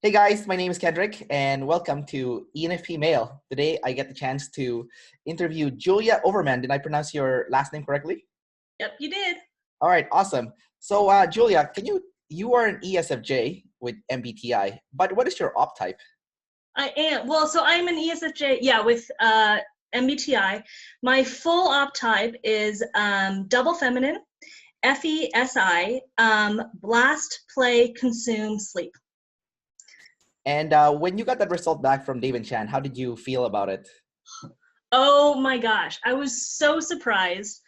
Hey guys, my name is Kendrick and welcome to ENFP Mail. Today I get the chance to interview Julia Overman. Did I pronounce your last name correctly? Yep, you did. All right, awesome. So Julia, you are an ESFJ with MBTI, but what is your op type? I am. Well, so I'm an ESFJ, yeah, with MBTI. My full op type is double feminine, FESI, blast, play, consume, sleep. And when you got that result back from Dave and Chan, how did you feel about it? Oh my gosh, I was so surprised.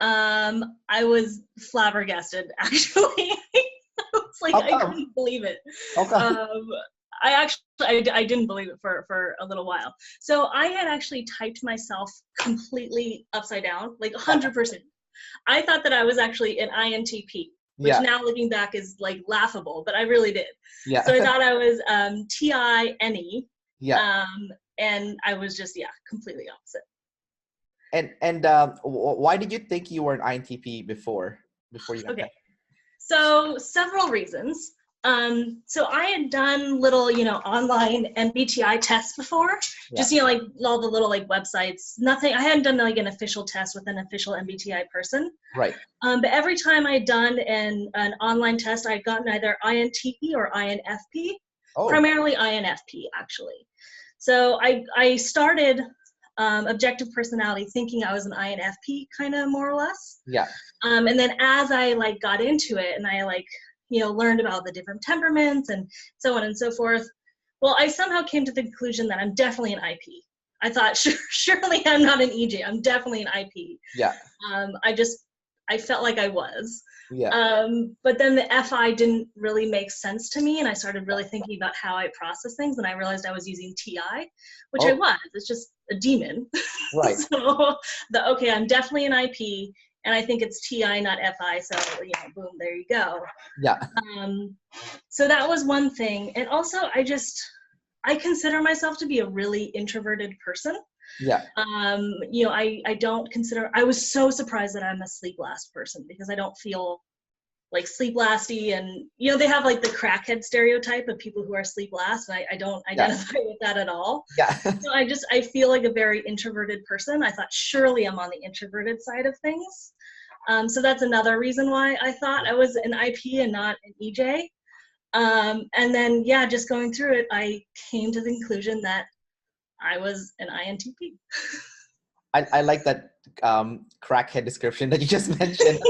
I was flabbergasted, actually. I was like, How I come? couldn't believe it. How come? I didn't believe it for a little while. So I had actually typed myself completely upside down, like 100%. I thought that I was actually an INTP, which Yeah, now looking back is like laughable, but I really did. yeah, So I thought I was TINE, yeah. and I was just, yeah, completely opposite. And why did you think you were an INTP before you got Okay. that? So several reasons. So I had done little, online MBTI tests before, Yeah, just, like all the little like websites, nothing, I hadn't done like an official test with an official MBTI person. right. But every time I'd done an online test, I'd gotten either INTP or INFP, Oh, primarily INFP actually. So I started objective personality thinking I was an INFP kind of more or less. yeah. And then as I like got into it and I learned about the different temperaments and so on and so forth, well, I somehow came to the conclusion that I'm definitely an IP. I thought, surely I'm not an EJ. I'm definitely an IP. Yeah, I felt like I was. yeah. But then the FI didn't really make sense to me, and I started really thinking about how I process things, and I realized I was using TI, which I Oh, was. It's just a demon. right. So okay, I'm definitely an IP, and I think it's TI, not FI. So boom, there you go. Yeah, So that was one thing, and also I consider myself to be a really introverted person. yeah. I don't consider, I was so surprised that I'm a sleep last person because I don't feel like sleep lasty, and they have like the crackhead stereotype of people who are sleep last, and I don't Yeah, identify with that at all. yeah. So I feel like a very introverted person. I thought surely I'm on the introverted side of things. So that's another reason why I thought I was an IP and not an EJ. And then, yeah, just going through it, I came to the conclusion that I was an INTP. I like that crackhead description that you just mentioned.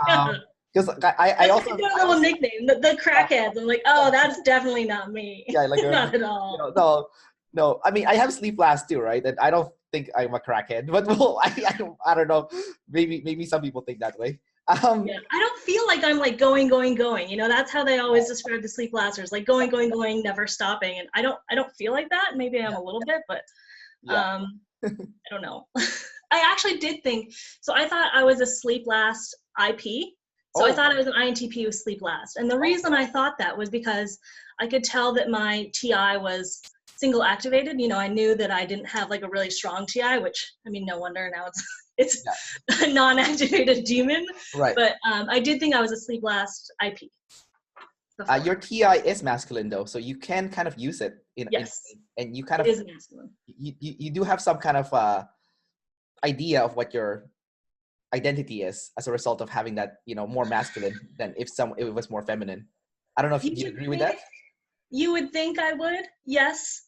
Yeah. Because I That's like also a good I little also nickname, the crackheads. I'm like, oh, that's definitely not me. yeah, like Not at you all. know, no. I mean, I have sleep last too, right? And I don't think I'm a crackhead, but well, I don't know. Maybe some people think that way. Yeah, I don't feel like I'm like going, going, going. That's how they always describe the sleep lasters, like going, going, going, never stopping. And I don't feel like that. Maybe I'm Yeah, a little bit, but yeah. I don't know. I actually did think so. I thought I was a sleep last IP. So I Oh, thought I was an INTP with sleep last. And the reason I thought that was because I could tell that my TI was single activated. I knew that I didn't have like a really strong TI, which I mean, no wonder now it's yeah, a non-activated demon. right. But I did think I was a sleep last IP before. Your TI is masculine though, so you can kind of use it in Yes, and you kind it of is masculine. you do have some kind of idea of what your identity is as a result of having that more masculine than if it was more feminine. I don't know if You you would agree with think that. you would think I would, yes.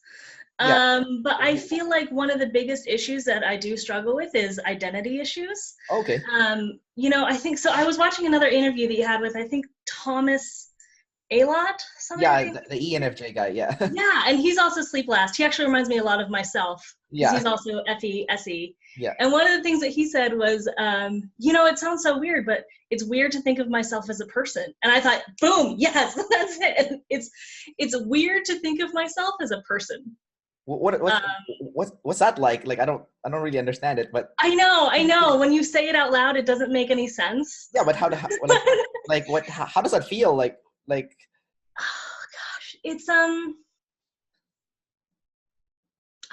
Yeah. But I feel like one of the biggest issues that I do struggle with is identity issues. Okay. I think so. I was watching another interview that you had with, I think, Thomas Alot, something Yeah, like that. the ENFJ guy. Yeah. Yeah, and he's also sleep last. He actually reminds me a lot of myself because Yeah. he's also FESE. Yeah. And one of the things that he said was, it sounds so weird, but it's weird to think of myself as a person. And I thought, boom, yes, that's it. It's weird to think of myself as a person. What what's Um, what's that like? Like I don't really understand it, but I know. When you say it out loud, it doesn't make any sense. yeah, but like what how does that feel like Oh gosh, it's I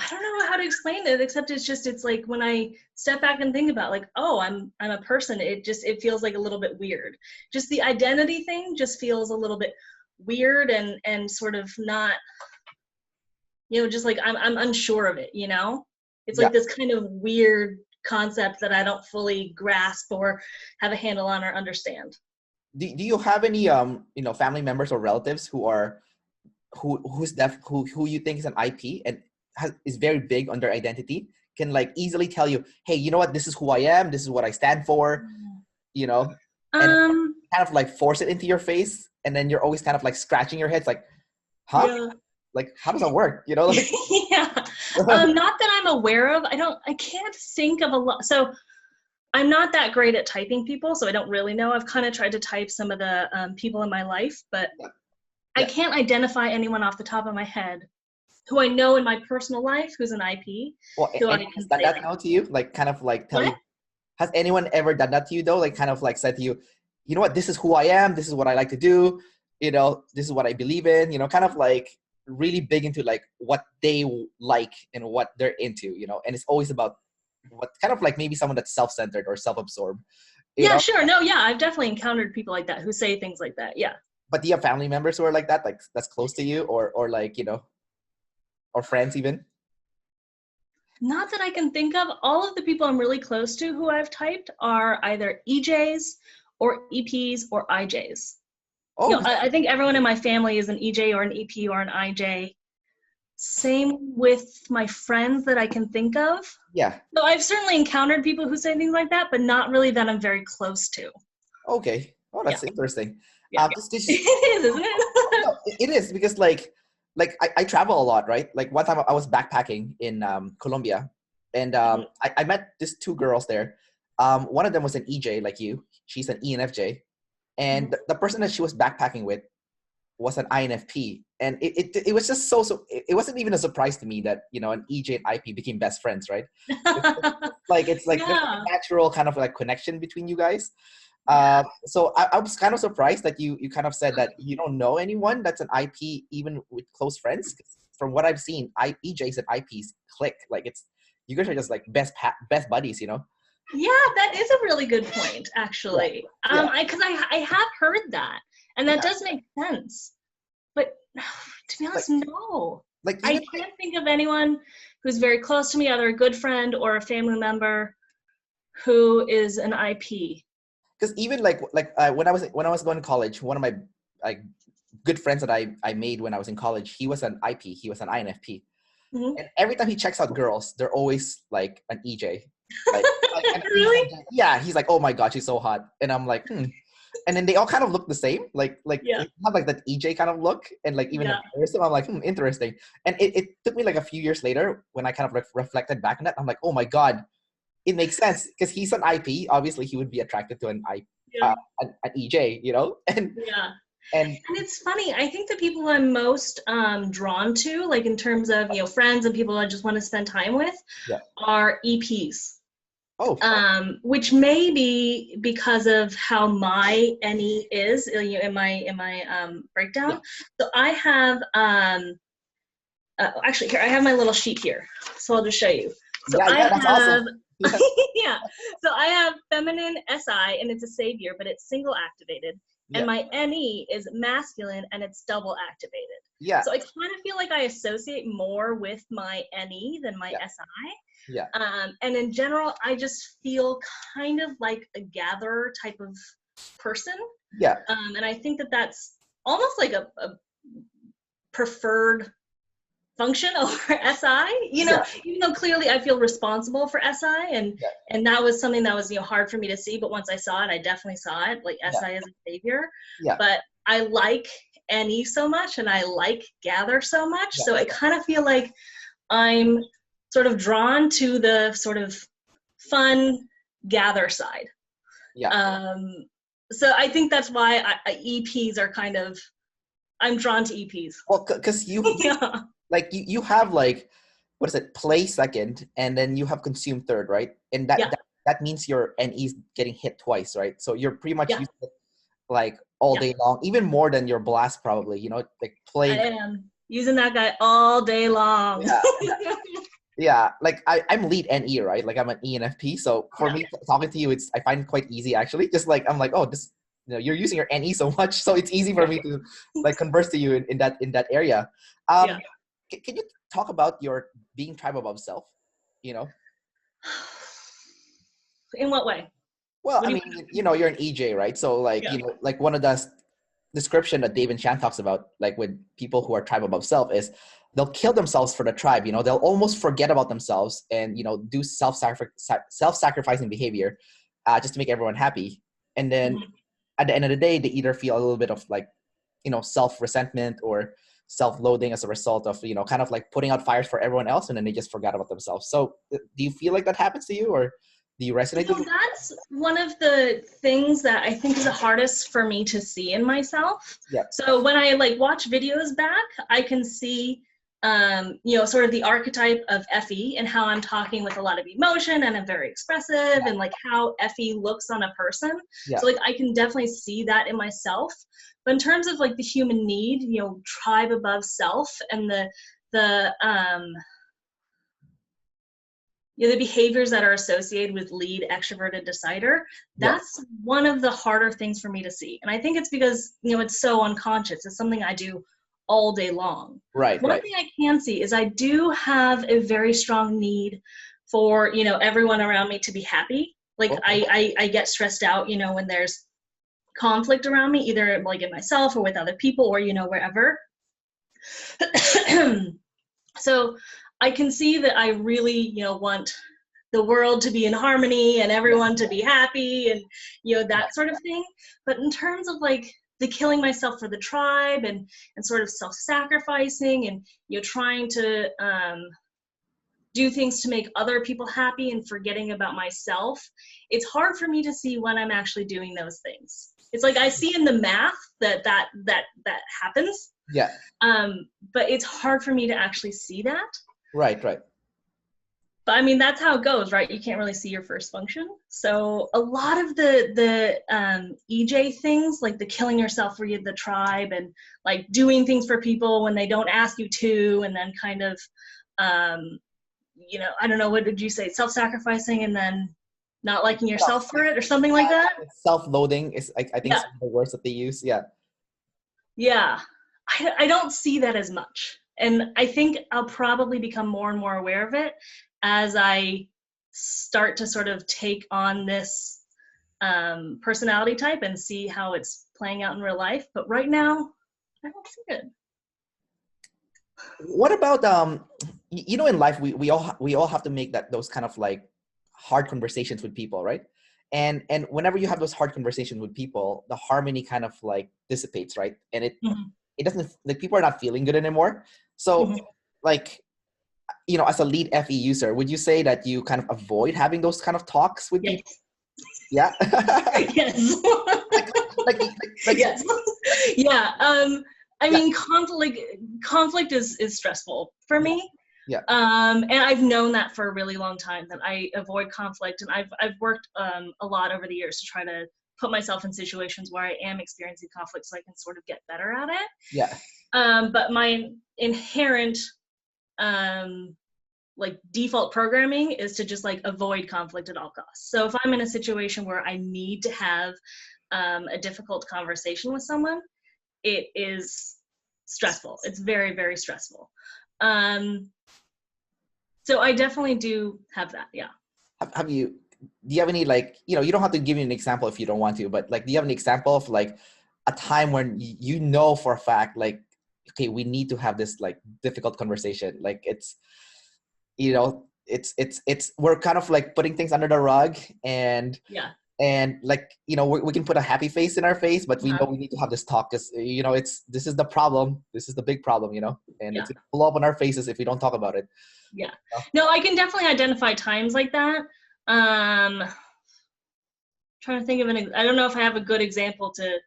don't know how to explain it except it's like when I step back and think about like, oh, I'm a person, it feels like a little bit weird. Just the identity thing just feels a little bit weird and sort of not, just like I'm unsure of it, It's Yeah. like this kind of weird concept that I don't fully grasp or have a handle on or understand. Do you have any family members or relatives who are who you think is an IP and is very big on their identity, can like easily tell you, hey, you know what, this is who I am, this is what I stand for, and Um, kind of like force it into your face, and then you're always kind of like scratching your head, like, huh? yeah. Like, how does that work? Like Yeah. Not that I'm aware of. I can't think of a lot. So I'm not that great at typing people, so I don't really know. I've kind of tried to type some of the people in my life, but yeah. I can't identify anyone off the top of my head who I know in my personal life who's an IP. Well, Who I anyone can done say that like, now to you? Like, kind of like tell you, what? has anyone ever done that to you though? Like, kind of like said to you, you know what, this is who I am, this is what I like to do, this is what I believe in, kind of like really big into like what they like and what they're into, and it's always about what kind of like maybe someone that's self-centered or self-absorbed, Yeah, sure. No, yeah, I've definitely encountered people like that who say things like that. Yeah. But do you have family members who are like that, like that's close to you, or like, or friends even? Not that I can think of. All of the people I'm really close to who I've typed are either EJs or EPs or IJs. Oh, I think everyone in my family is an EJ or an EP or an IJ. Same with my friends that I can think of. yeah. So I've certainly encountered people who say things like that, but not really that I'm very close to. Okay. Oh, Yeah, that's interesting. yeah. This It is, isn't it? no, it is, because like I travel a lot, right? Like one time I was backpacking in Colombia, and I met these two girls there. One of them was an EJ like you. She's an ENFJ, and the person that she was backpacking with was an INFP, and it was just it wasn't even a surprise to me that an EJ and IP became best friends, right? It's like there's like Yeah, a natural kind of like connection between you guys. yeah. So I was kind of surprised that you kind of said that you don't know anyone that's an IP even with close friends. 'Cause from what I've seen, EJs and IPs click. Like it's, you guys are just like best buddies, Yeah, that is a really good point, Yeah, actually. yeah, I have heard that, and that yeah. does make sense. But to be Like honest, no. like I even can't think of anyone who's very close to me, either a good friend or a family member, who is an IP. because even when I was going to college, one of my like good friends that I made when I was in college, he was an IP, he was an INFP, Mhm. and every time he checks out girls, they're always like an EJ, like an Really? EJ. Yeah, he's like, oh my god, she's so hot, and I'm like, hmm. And then they all kind of look the same, like Yeah, they have like that EJ kind of look, and like even yeah, in person, I'm like, interesting. And it took me like a few years later when I kind of reflected back on that, I'm like, oh my god, it makes sense, because he's an IP. Obviously, he would be attracted to yeah, an EJ, yeah. and And it's funny. I think the people I'm most drawn to, like in terms of friends and people I just want to spend time with, yeah. are EPs. Oh, Which may be because of how my NE is, in my yeah, breakdown. So I have actually here I have my little sheet here, so I'll just show you. So yeah, I yeah. That's awesome. have Yeah, yeah. So I have feminine SI and it's a savior, but it's single activated. And yeah, my NE is masculine and it's double activated. yeah, So I kind of feel like I associate more with my NE than my yeah, SI. yeah, And in general, I just feel kind of like a gatherer type of person. yeah, And I think that that's almost like a preferred function over SI, yeah, even though clearly I feel responsible for SI, yeah, and that was something that was hard for me to see, but once I saw it, I definitely saw it, like yeah, SI as a savior. yeah, But I like NE so much and I like gather so much, yeah, so I kind of feel like I'm sort of drawn to the sort of fun gather side. yeah. So I think that's why EPs are kind of, I'm drawn to EPs. Well, because Yeah. you have like, what is it, play second, and then you have consume third, right? And that Yeah. that means your NE is getting hit twice, right? So you're pretty much Yeah. using it like all Yeah. day long, even more than your blast probably. Like I play. am using that guy all day long. Yeah, yeah. Like I'm lead NE, right? Like I'm an ENFP, so for Yeah. me talking to you, I find it quite easy actually. Just like I'm like, oh, this you're using your NE so much, so it's easy for me to like converse to you in that area. Yeah. Can you talk about your being tribe above self? In what way? Well, What I do mean, you're an EJ, right? So like, Yeah. like one of the description that Dave and Chan talks about, like with people who are tribe above self, is they'll kill themselves for the tribe. They'll almost forget about themselves and, do self-sacrificing behavior just to make everyone happy. And then Mhm. at the end of the day, they either feel a little bit of like, self-resentment or self-loathing as a result of, kind of like putting out fires for everyone else, and then they just forgot about themselves. So do you feel like that happens to you, or do you resonate with it? That's one of the things that I think is the hardest for me to see in myself. Yeah. So when I like watch videos back, I can see, sort of the archetype of Effie and how I'm talking with a lot of emotion and I'm very expressive and like how Effie looks on a person. Yeah. So like I can definitely see that in myself. But in terms of like the human need, tribe above self and the behaviors that are associated with lead extroverted decider, that's one of the harder things for me to see. And I think it's because, it's so unconscious. It's something I do all day long. Right. One thing I can see is I do have a very strong need for, everyone around me to be happy. Like I get stressed out, when there's conflict around me, either like in myself or with other people or, wherever. So I can see that I really, want the world to be in harmony and everyone to be happy and, that sort of thing. But in terms of like the killing myself for the tribe and sort of self-sacrificing and, trying to do things to make other people happy and forgetting about myself, it's hard for me to see when I'm actually doing those things. It's like I see in the math that happens. Yeah. But it's hard for me to actually see that. Right. But I mean, that's how it goes, right? You can't really see your first function. So a lot of the EJ things, like the killing yourself for the tribe and like doing things for people when they don't ask you to, and then kind of, I don't know, what did you say? Self-sacrificing and then not liking yourself for it or something like that? Self-loathing is, I think, some of the words that they use. Yeah. Yeah. I don't see that as much. And I think I'll probably become more and more aware of it as I start to sort of take on this personality type and see how it's playing out in real life. But right now, I don't see it. What about in life we all have to make those kind of like hard conversations with people, right? And whenever you have those hard conversations with people, the harmony kind of like dissipates, right? And it doesn't, like, people are not feeling good anymore. So like, as a lead FE user, would you say that you kind of avoid having those kind of talks with people? Yeah. Yes. like yes. Yeah. I mean, conflict is stressful for me. Yeah. And I've known that for a really long time, that I avoid conflict, and I've worked a lot over the years to try to put myself in situations where I am experiencing conflict so I can sort of get better at it. Yeah. But my inherent like default programming is to just like avoid conflict at all costs. So if I'm in a situation where I need to have a difficult conversation with someone, it is stressful. It's very, very stressful. So I definitely do have that. Yeah. Do you have any, like, you don't have to give me an example if you don't want to, but like, do you have an example of like a time when for a fact, like, okay, we need to have this like difficult conversation. Like it's, it's we're kind of like putting things under the rug, and like, we can put a happy face in our face, but we know we need to have this talk because, this is the problem. This is the big problem, and it's going to blow up on our faces if we don't talk about it. Yeah. No, I can definitely identify times like that. Trying to think of I don't know if I have a good example to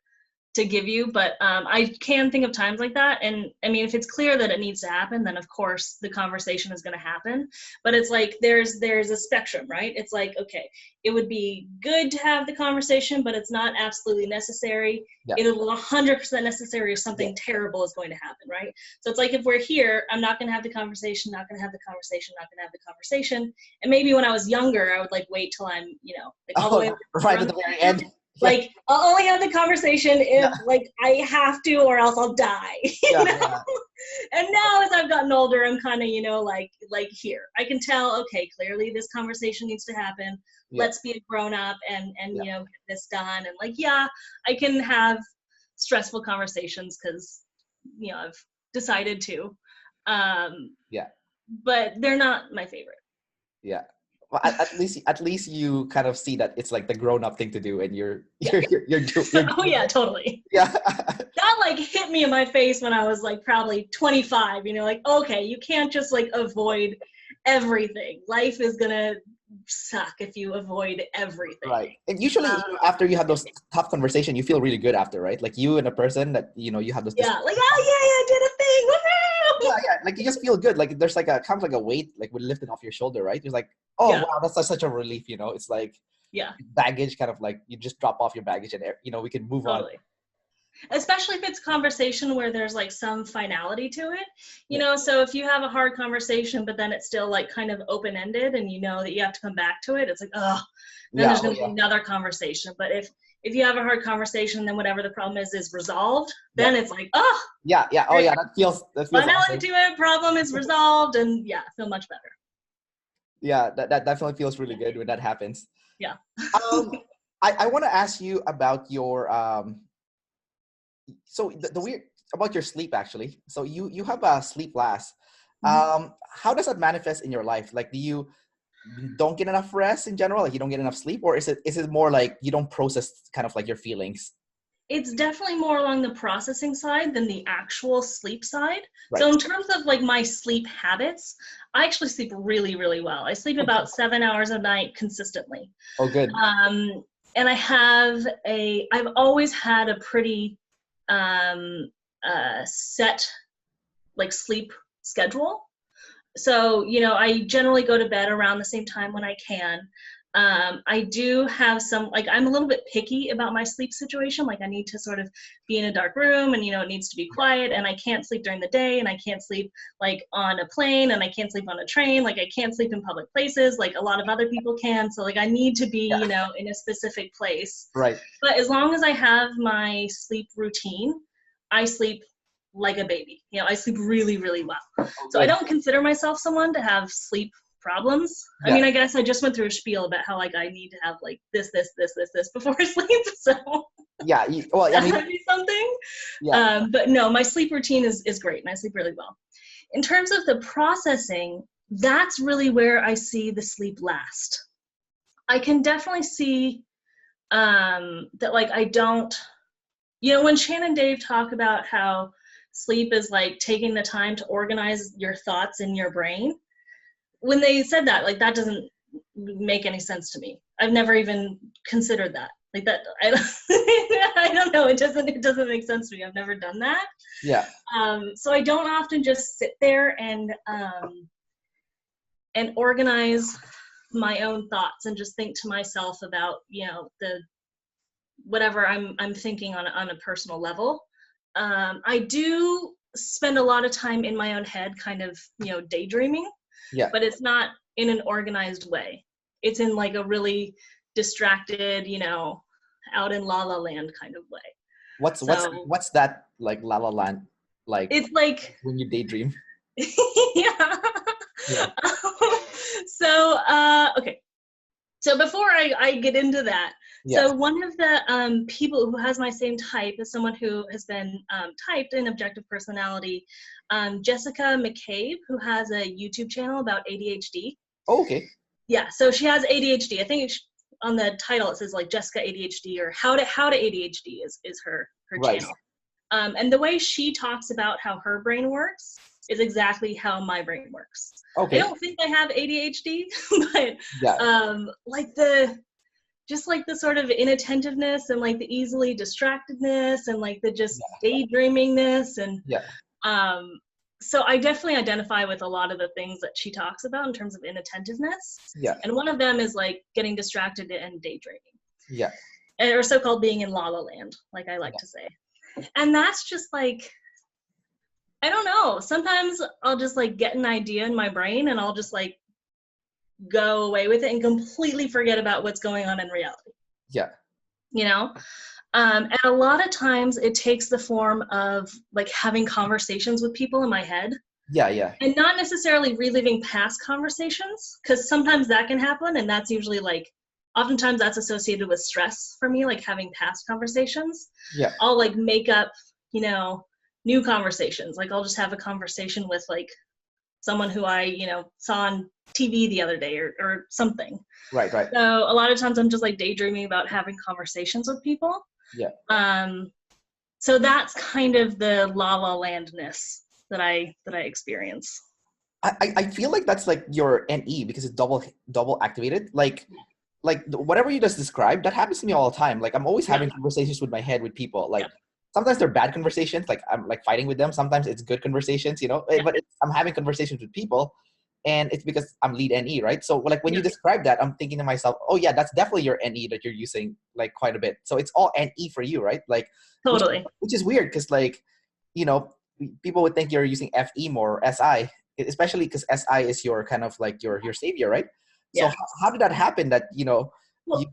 give you, but I can think of times like that. And I mean, if it's clear that it needs to happen, then of course the conversation is going to happen. But it's like there's a spectrum, right? It's like, okay, it would be good to have the conversation, but it's not absolutely necessary. It is 100% necessary if something terrible is going to happen, right? So it's like, if we're here, I'm not going to have the conversation, not going to have the conversation, not going to have the conversation. And maybe when I was younger, I would like wait till I'm, like all the way right at the very end. Yeah. Like, I'll only have the conversation if like I have to, or else I'll die. You know? Yeah. And now as I've gotten older, I'm kind of, like here. I can tell, okay, clearly this conversation needs to happen. Yeah. Let's be a grown up and Yeah. get this done. And like, yeah, I can have stressful conversations because, I've decided to. Yeah. But they're not my favorite. Yeah. Well, at least you kind of see that it's like the grown up thing to do, and you're Oh yeah, totally. Yeah. That like hit me in my face when I was like probably 25. Like, okay, you can't just like avoid everything. Life is gonna suck if you avoid everything. Right. And usually after you have those tough conversations, you feel really good after, right? Like you and a person that you have those like, oh yeah, I did a thing. Woo-hoo! Yeah, like you just feel good. Like there's like kind of like a weight like would lifted off your shoulder, right? It's like, oh wow, that's such a relief, It's like baggage kind of like you just drop off your baggage and we can move on. Especially if it's conversation where there's like some finality to it, so if you have a hard conversation but then it's still like kind of open-ended and that you have to come back to it, it's like, oh, then there's gonna be another conversation. But if you have a hard conversation, then whatever the problem is resolved, then it's like, oh yeah that feels finality awesome. to it, problem is resolved, and I feel much better. Yeah, that definitely feels really good when that happens. Yeah. I want to ask you about your so the weird about your sleep actually. So you have a sleep loss. How does that manifest in your life? Like, do you don't get enough rest in general? Like you don't get enough sleep, or is it more like you don't process kind of like your feelings? It's definitely more along the processing side than the actual sleep side. Right. So in terms of like my sleep habits, I actually sleep really, really well. I sleep about 7 hours a night consistently. Oh, good. And I've always had a pretty set like sleep schedule. So, I generally go to bed around the same time when I can. I do have some, like, I'm a little bit picky about my sleep situation. Like, I need to sort of be in a dark room and, it needs to be quiet, and I can't sleep during the day, and I can't sleep like on a plane, and I can't sleep on a train. Like, I can't sleep in public places like a lot of other people can. So like, I need to be, in a specific place. Right. But as long as I have my sleep routine, I sleep like a baby. I sleep really, really well. So I don't consider myself someone to have sleep problems. I mean, I guess I just went through a spiel about how like I need to have like this before I sleep. So that'd be something. But no, my sleep routine is great, and I sleep really well. In terms of the processing, that's really where I see the sleep last. I can definitely see that like I don't, when Shannon and Dave talk about how sleep is like taking the time to organize your thoughts in your brain, when they said that, like, that doesn't make any sense to me. I've never even considered that. Like that, I don't know. It doesn't make sense to me. I've never done that. Yeah. So I don't often just sit there and organize my own thoughts and just think to myself about, the whatever I'm thinking on a personal level. I do spend a lot of time in my own head, kind of, daydreaming. Yeah. But it's not in an organized way. It's in like a really distracted, out in la la land kind of way. What's that like la la land like? It's like when you daydream. Yeah. Okay. So before I get into that, so one of the people who has my same type is someone who has been typed in objective personality, Jessica McCabe, who has a YouTube channel about ADHD. Oh, okay. Yeah, so she has ADHD. I think on the title it says like Jessica ADHD or How to ADHD is her channel. And the way she talks about how her brain works is exactly how my brain works. Okay. I don't think I have ADHD, but like the sort of inattentiveness and like the easily distractedness and like the just daydreamingness and so I definitely identify with a lot of the things that she talks about in terms of inattentiveness. Yeah. And one of them is like getting distracted and daydreaming. Yeah. Or so-called being in la la land, like I like to say. And that's just like, I don't know. Sometimes I'll just like get an idea in my brain and I'll just like go away with it and completely forget about what's going on in reality. Yeah. you know? And a lot of times it takes the form of like having conversations with people in my head Yeah, yeah. and not necessarily reliving past conversations, because sometimes that can happen. And that's usually like, oftentimes that's associated with stress for me, like having past conversations. Yeah. I'll like make up, you know, new conversations. Like I'll just have a conversation with like someone who I, you know, saw on TV the other day or something. Right, right. So a lot of times I'm just like daydreaming about having conversations with people. Yeah. So that's kind of the la la landness that I experience. I feel like that's like your NE because it's double activated. Like whatever you just described, that happens to me all the time. Like I'm always Yeah. having conversations with my head with people. Like Yeah. sometimes they're bad conversations, like I'm like fighting with them. Sometimes it's good conversations, you know. Yeah. But I'm having conversations with people, and it's because I'm lead NE, right? So like when Yeah. you describe that, I'm thinking to myself, oh yeah, that's definitely your NE that you're using like quite a bit. So it's all NE for you, right? Like Totally. which is weird because like, you know, people would think you're using FE more or SI, especially because SI is your kind of like your savior, right? So Yeah. how did that happen that, you know, you,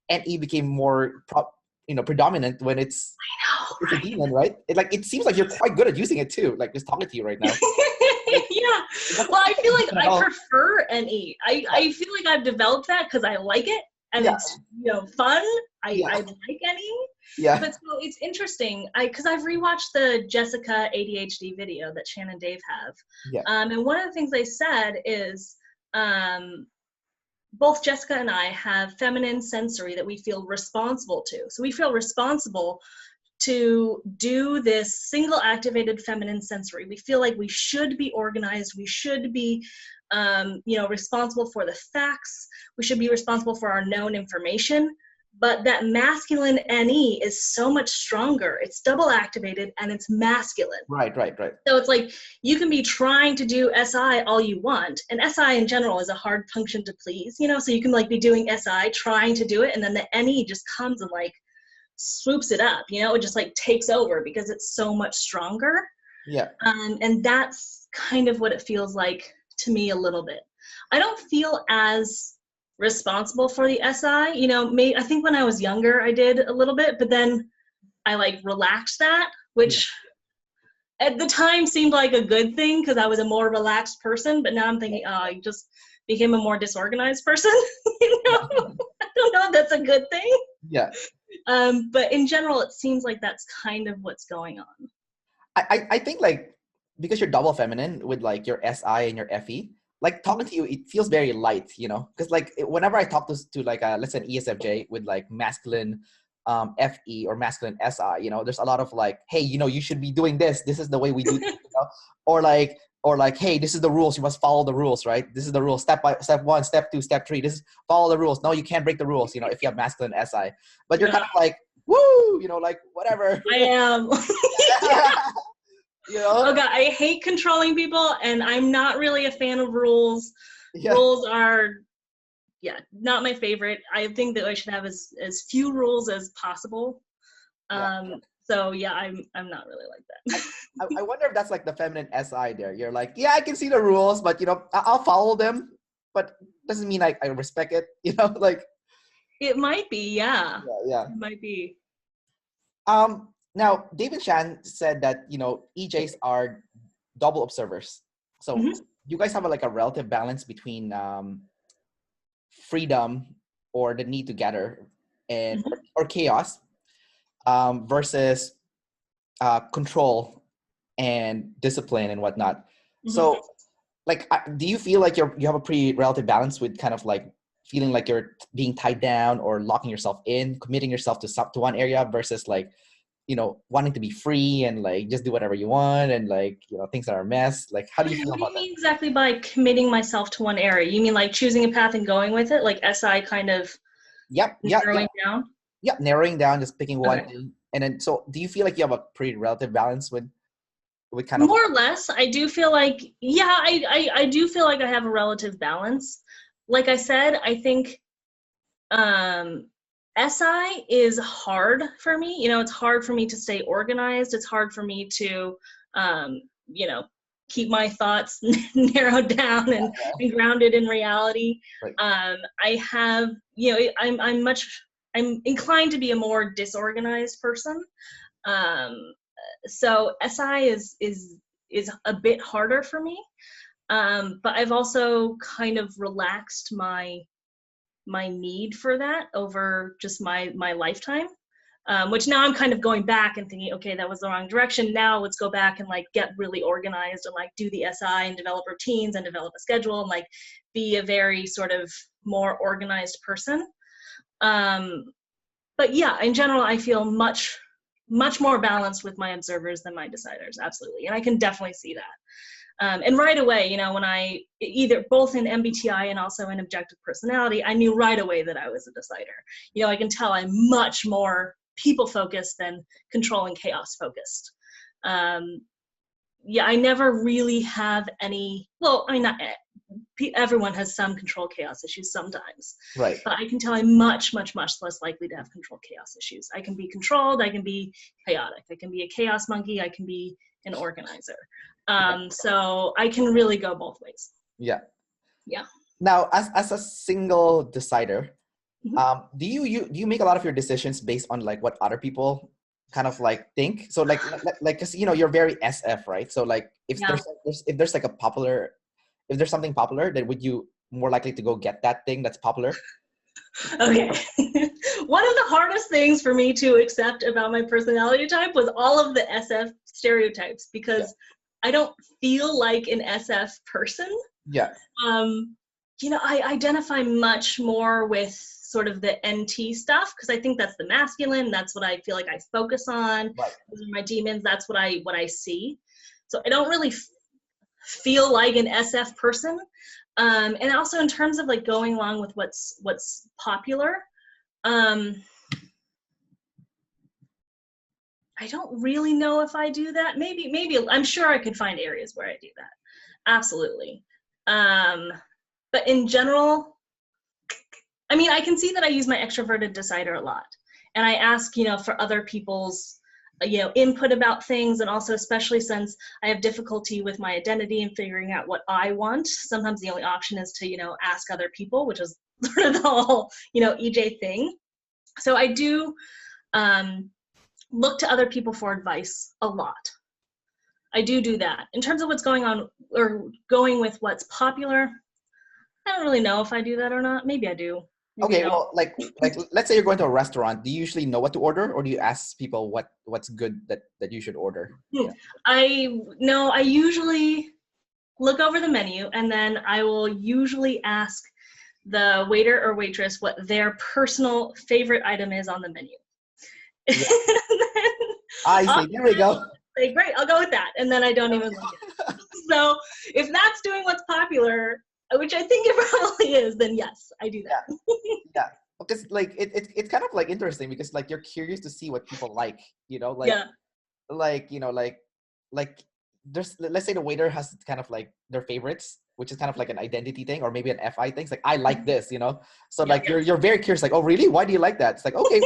Well, NE became more predominant when it's I a know, demon, right? It seems like you're quite good at using it too. Like just talking to you right now. right? Like, Yeah. it doesn't Well, I feel like at I all. prefer NE. I feel like I've developed that because I like it and Yeah, it's, you know, fun. I yeah, like NE. yeah, But so it's interesting. Because I've rewatched the Jessica ADHD video that Shannon and Dave have. yeah, And one of the things they said is um, both Jessica and I have feminine sensory that we feel responsible to. So we feel responsible to do this single activated feminine sensory. We feel like we should be organized. We should be, you know, responsible for the facts. We should be responsible for our known information. But that masculine NE is so much stronger. It's double activated and it's masculine. right, right, right. So it's like you can be trying to do SI all you want, and SI in general is a hard function to please, you know. So you can like be doing SI, trying to do it, and then the NE just comes and like swoops it up, you know. It just like takes over because it's so much stronger. Yeah, And that's kind of what it feels like to me a little bit. I don't feel as responsible for the SI, you know. I think when I was younger I did a little bit, but then I like relaxed that, yeah, which at the time seemed like a good thing because I was a more relaxed person, but now I'm thinking, oh, I just became a more disorganized person. You know, I don't know if that's a good thing. yeah. But in general, it seems like that's kind of what's going on. I think like because you're double feminine with like your SI and your FE, like talking to you, it feels very light, you know? Because like whenever I talk to like let's say an ESFJ with like masculine FE or masculine SI, you know, there's a lot of like, hey, you know, you should be doing this. This is the way we do things, you know? Or like, hey, this is the rules. You must follow the rules, right? This is the rules. Step 1, step 2, step 3. This is follow the rules. No, you can't break the rules, you know, if you have masculine SI. But you're Yeah, kind of like, woo, you know, like whatever. I am. You know? Oh God, I hate controlling people, and I'm not really a fan of rules. Yeah. Rules are, yeah, not my favorite. I think that I should have as few rules as possible. Yeah. So yeah, I'm not really like that. I wonder if that's like the feminine SI there. You're like, yeah, I can see the rules, but you know, I'll follow them, but doesn't mean I respect it. You know, like It might be, yeah. yeah. It might be. Now David Chan said that, you know, EJs are double observers. So Hmm. you guys have like a relative balance between freedom or the need to gather and Hmm. or chaos versus control and discipline and whatnot. Hmm. So like do you feel like you have a pretty relative balance with kind of like feeling like you're being tied down or locking yourself in, committing yourself to one area versus like, you know, wanting to be free and like just do whatever you want and like, you know, things that are a mess? Like how do you feel What do about you that? mean exactly by committing myself to one area? You mean like choosing a path and going with it, like SI kind of Yep, narrowing down? yep, narrowing down, just picking one Okay. thing. And then so do you feel like you have a pretty relative balance with kind of More or less, I do feel like, yeah, I do feel like I have a relative balance. Like I said, I think um, SI is hard for me. You know, it's hard for me to stay organized. It's hard for me to, you know, keep my thoughts narrowed down and grounded in reality. like I have, you know, I'm much. I'm inclined to be a more disorganized person. So SI is a bit harder for me. But I've also kind of relaxed my need for that over just my lifetime. Which now I'm kind of going back and thinking, okay, that was the wrong direction. Now let's go back and like get really organized and like do the SI and develop routines and develop a schedule and like be a very sort of more organized person. But yeah, in general, I feel much more balanced with my observers than my deciders, absolutely. And I can definitely see that. And right away, you know, when I either both in MBTI and also in objective personality, I knew right away that I was a decider. You know, I can tell I'm much more people focused than control and chaos focused. Yeah, I never really have any, well, I mean, not everyone has some control chaos issues sometimes. Right. But I can tell I'm much less likely to have control chaos issues. I can be controlled, I can be chaotic, I can be a chaos monkey, I can be an organizer. So I can really go both ways. Yeah. Yeah. Now, as a single decider, Mm-hmm. do you make a lot of your decisions based on like what other people kind of like think? So like because you know you're very SF, right? So like if Yeah. there's like a popular, if there's something popular, then would you more likely to go get that thing that's popular? Okay. One of the hardest things for me to accept about my personality type was all of the SF stereotypes, because I don't feel like an SF person. Yeah. You know, I identify much more with sort of the NT stuff, because I think that's the masculine. That's what I feel like I focus on. Right. Those are my demons. That's what I see. So I don't really feel like an SF person. And also in terms of like going along with what's popular, I don't really know if I do that. Maybe I'm sure I could find areas where I do that. Absolutely. But in general, I mean, I can see that I use my extroverted decider a lot. And I ask, you know, for other people's, you know, input about things. And also, especially since I have difficulty with my identity and figuring out what I want, sometimes the only option is to, you know, ask other people, which is sort of the whole, you know, EJ thing. So I do look to other people for advice a lot. I do that. In terms of what's going on or going with what's popular, I don't really know if I do that or not. Maybe I do. Maybe Okay, I don't. well, like let's say you're going to a restaurant. Do you usually know what to order, or do you ask people what's good that you should order? Yeah. I usually look over the menu, and then I will usually ask the waiter or waitress what their personal favorite item is on the menu. Yeah. I see. There we go. Say, great, I'll go with that. And then I don't even look at it. So if that's doing what's popular, which I think it probably is, then yes, I do that. Yeah. Because like it's kind of like interesting, because like you're curious to see what people like, you know, like you know, like there's, let's say the waiter has kind of like their favorites, which is kind of like an identity thing, or maybe an FI thing. It's like, I like this, you know. So like you're very curious, like, oh really? Why do you like that? It's like, okay,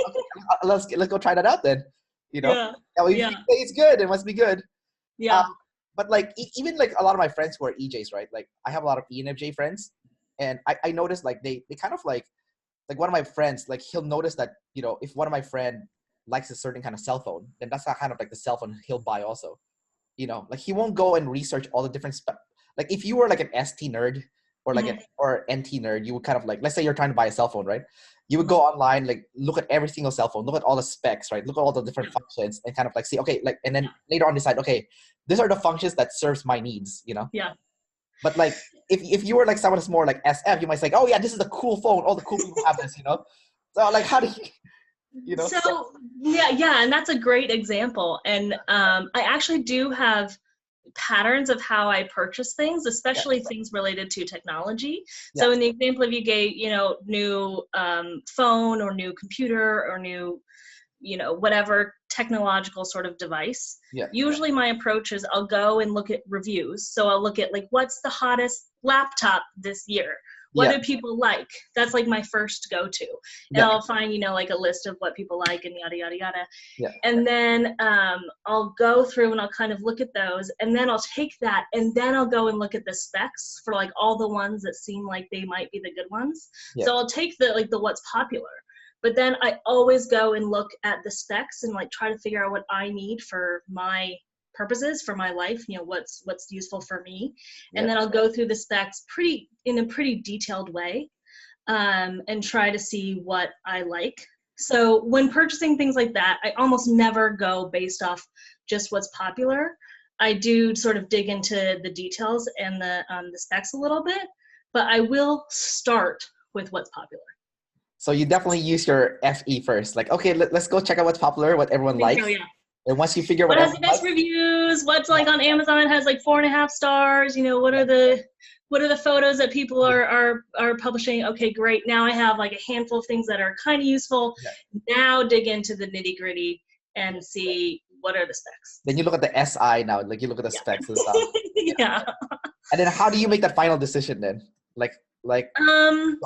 let's go try that out then. You know, if you say it's good, it must be good. Yeah. But like even like a lot of my friends who are EJs, right? Like I have a lot of ENFJ friends, and I noticed like they kind of like one of my friends, like he'll notice that, you know, if one of my friend likes a certain kind of cell phone, then that's not kind of like the cell phone he'll buy also. You know, like he won't go and research all the different like if you were like an ST nerd or like or NT nerd, you would kind of like, let's say you're trying to buy a cell phone, right? You would go online, like look at every single cell phone, look at all the specs, right? Look at all the different functions, and kind of like see, okay, like, and then later on decide, okay, these are the functions that serves my needs, you know? Yeah. But like if you were like someone who's more like SF, you might say, oh yeah, this is a cool phone. All the cool people have this, you know? So like, how do you know? So yeah, and that's a great example. And I actually do have patterns of how I purchase things, especially things related to technology. So in the example of you gave, you know, new phone or new computer or new, you know, whatever technological sort of device. Usually my approach is I'll go and look at reviews. So I'll look at like, what's the hottest laptop this year? What do people like? That's like my first go-to. And I'll find, you know, like a list of what people like and yada, yada, yada. And then I'll go through and I'll kind of look at those, and then I'll take that and then I'll go and look at the specs for like all the ones that seem like they might be the good ones. So I'll take the what's popular. But then I always go and look at the specs and like try to figure out what I need for my purposes, for my life, you know, what's useful for me. And then I'll go through the specs in a pretty detailed way, and try to see what I like. So when purchasing things like that, I almost never go based off just what's popular. I do sort of dig into the details and the specs a little bit, but I will start with what's popular. So you definitely use your FE first. Like, okay, let's go check out what's popular, what everyone likes. So, yeah. And once you figure what what has the best reviews, what's like on Amazon has like 4.5 stars, you know, what are the photos that people are publishing? Okay, great. Now I have like a handful of things that are kind of useful. Yeah. Now dig into the nitty gritty and see what are the specs. Then you look at the SI now, like you look at the specs and stuff. Yeah. And then how do you make that final decision then? Like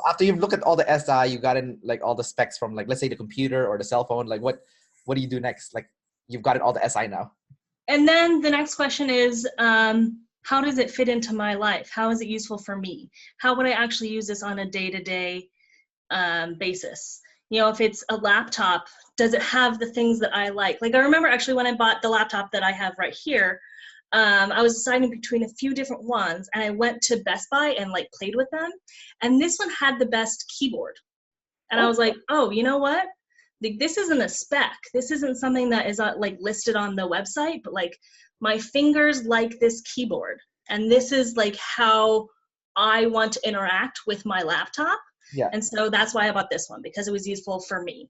after you've looked at all the SI, you got in like all the specs from like, let's say the computer or the cell phone, like what do you do next? Like you've got it all the SI now. And then the next question is, how does it fit into my life? How is it useful for me? How would I actually use this on a day-to-day basis? You know, if it's a laptop, does it have the things that I like? Like I remember actually when I bought the laptop that I have right here, I was deciding between a few different ones, and I went to Best Buy and like played with them, and this one had the best keyboard. And I was like, oh, you know what? This isn't a spec. This isn't something that is like listed on the website, but like my fingers like this keyboard, and this is like how I want to interact with my laptop. Yeah. And so that's why I bought this one, because it was useful for me.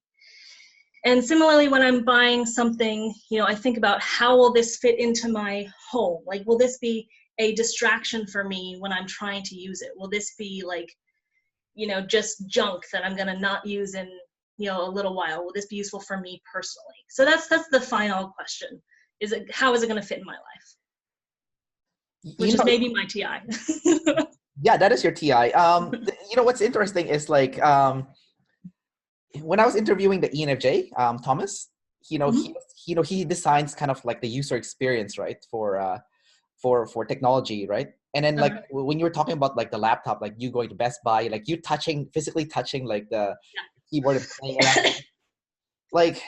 And similarly, when I'm buying something, you know, I think about how will this fit into my home? Like, will this be a distraction for me when I'm trying to use it? Will this be like, you know, just junk that I'm going to not use in, you know, a little while? Will this be useful for me personally? So that's the final question. How is it going to fit in my life? Which is maybe my TI. Yeah, that is your TI. You know, what's interesting is like, when I was interviewing the ENFJ, Thomas, you know, he designs kind of like the user experience, right, for technology, right? And then like when you were talking about like the laptop, like you going to Best Buy, like you physically touching like the keyboard and playing it, like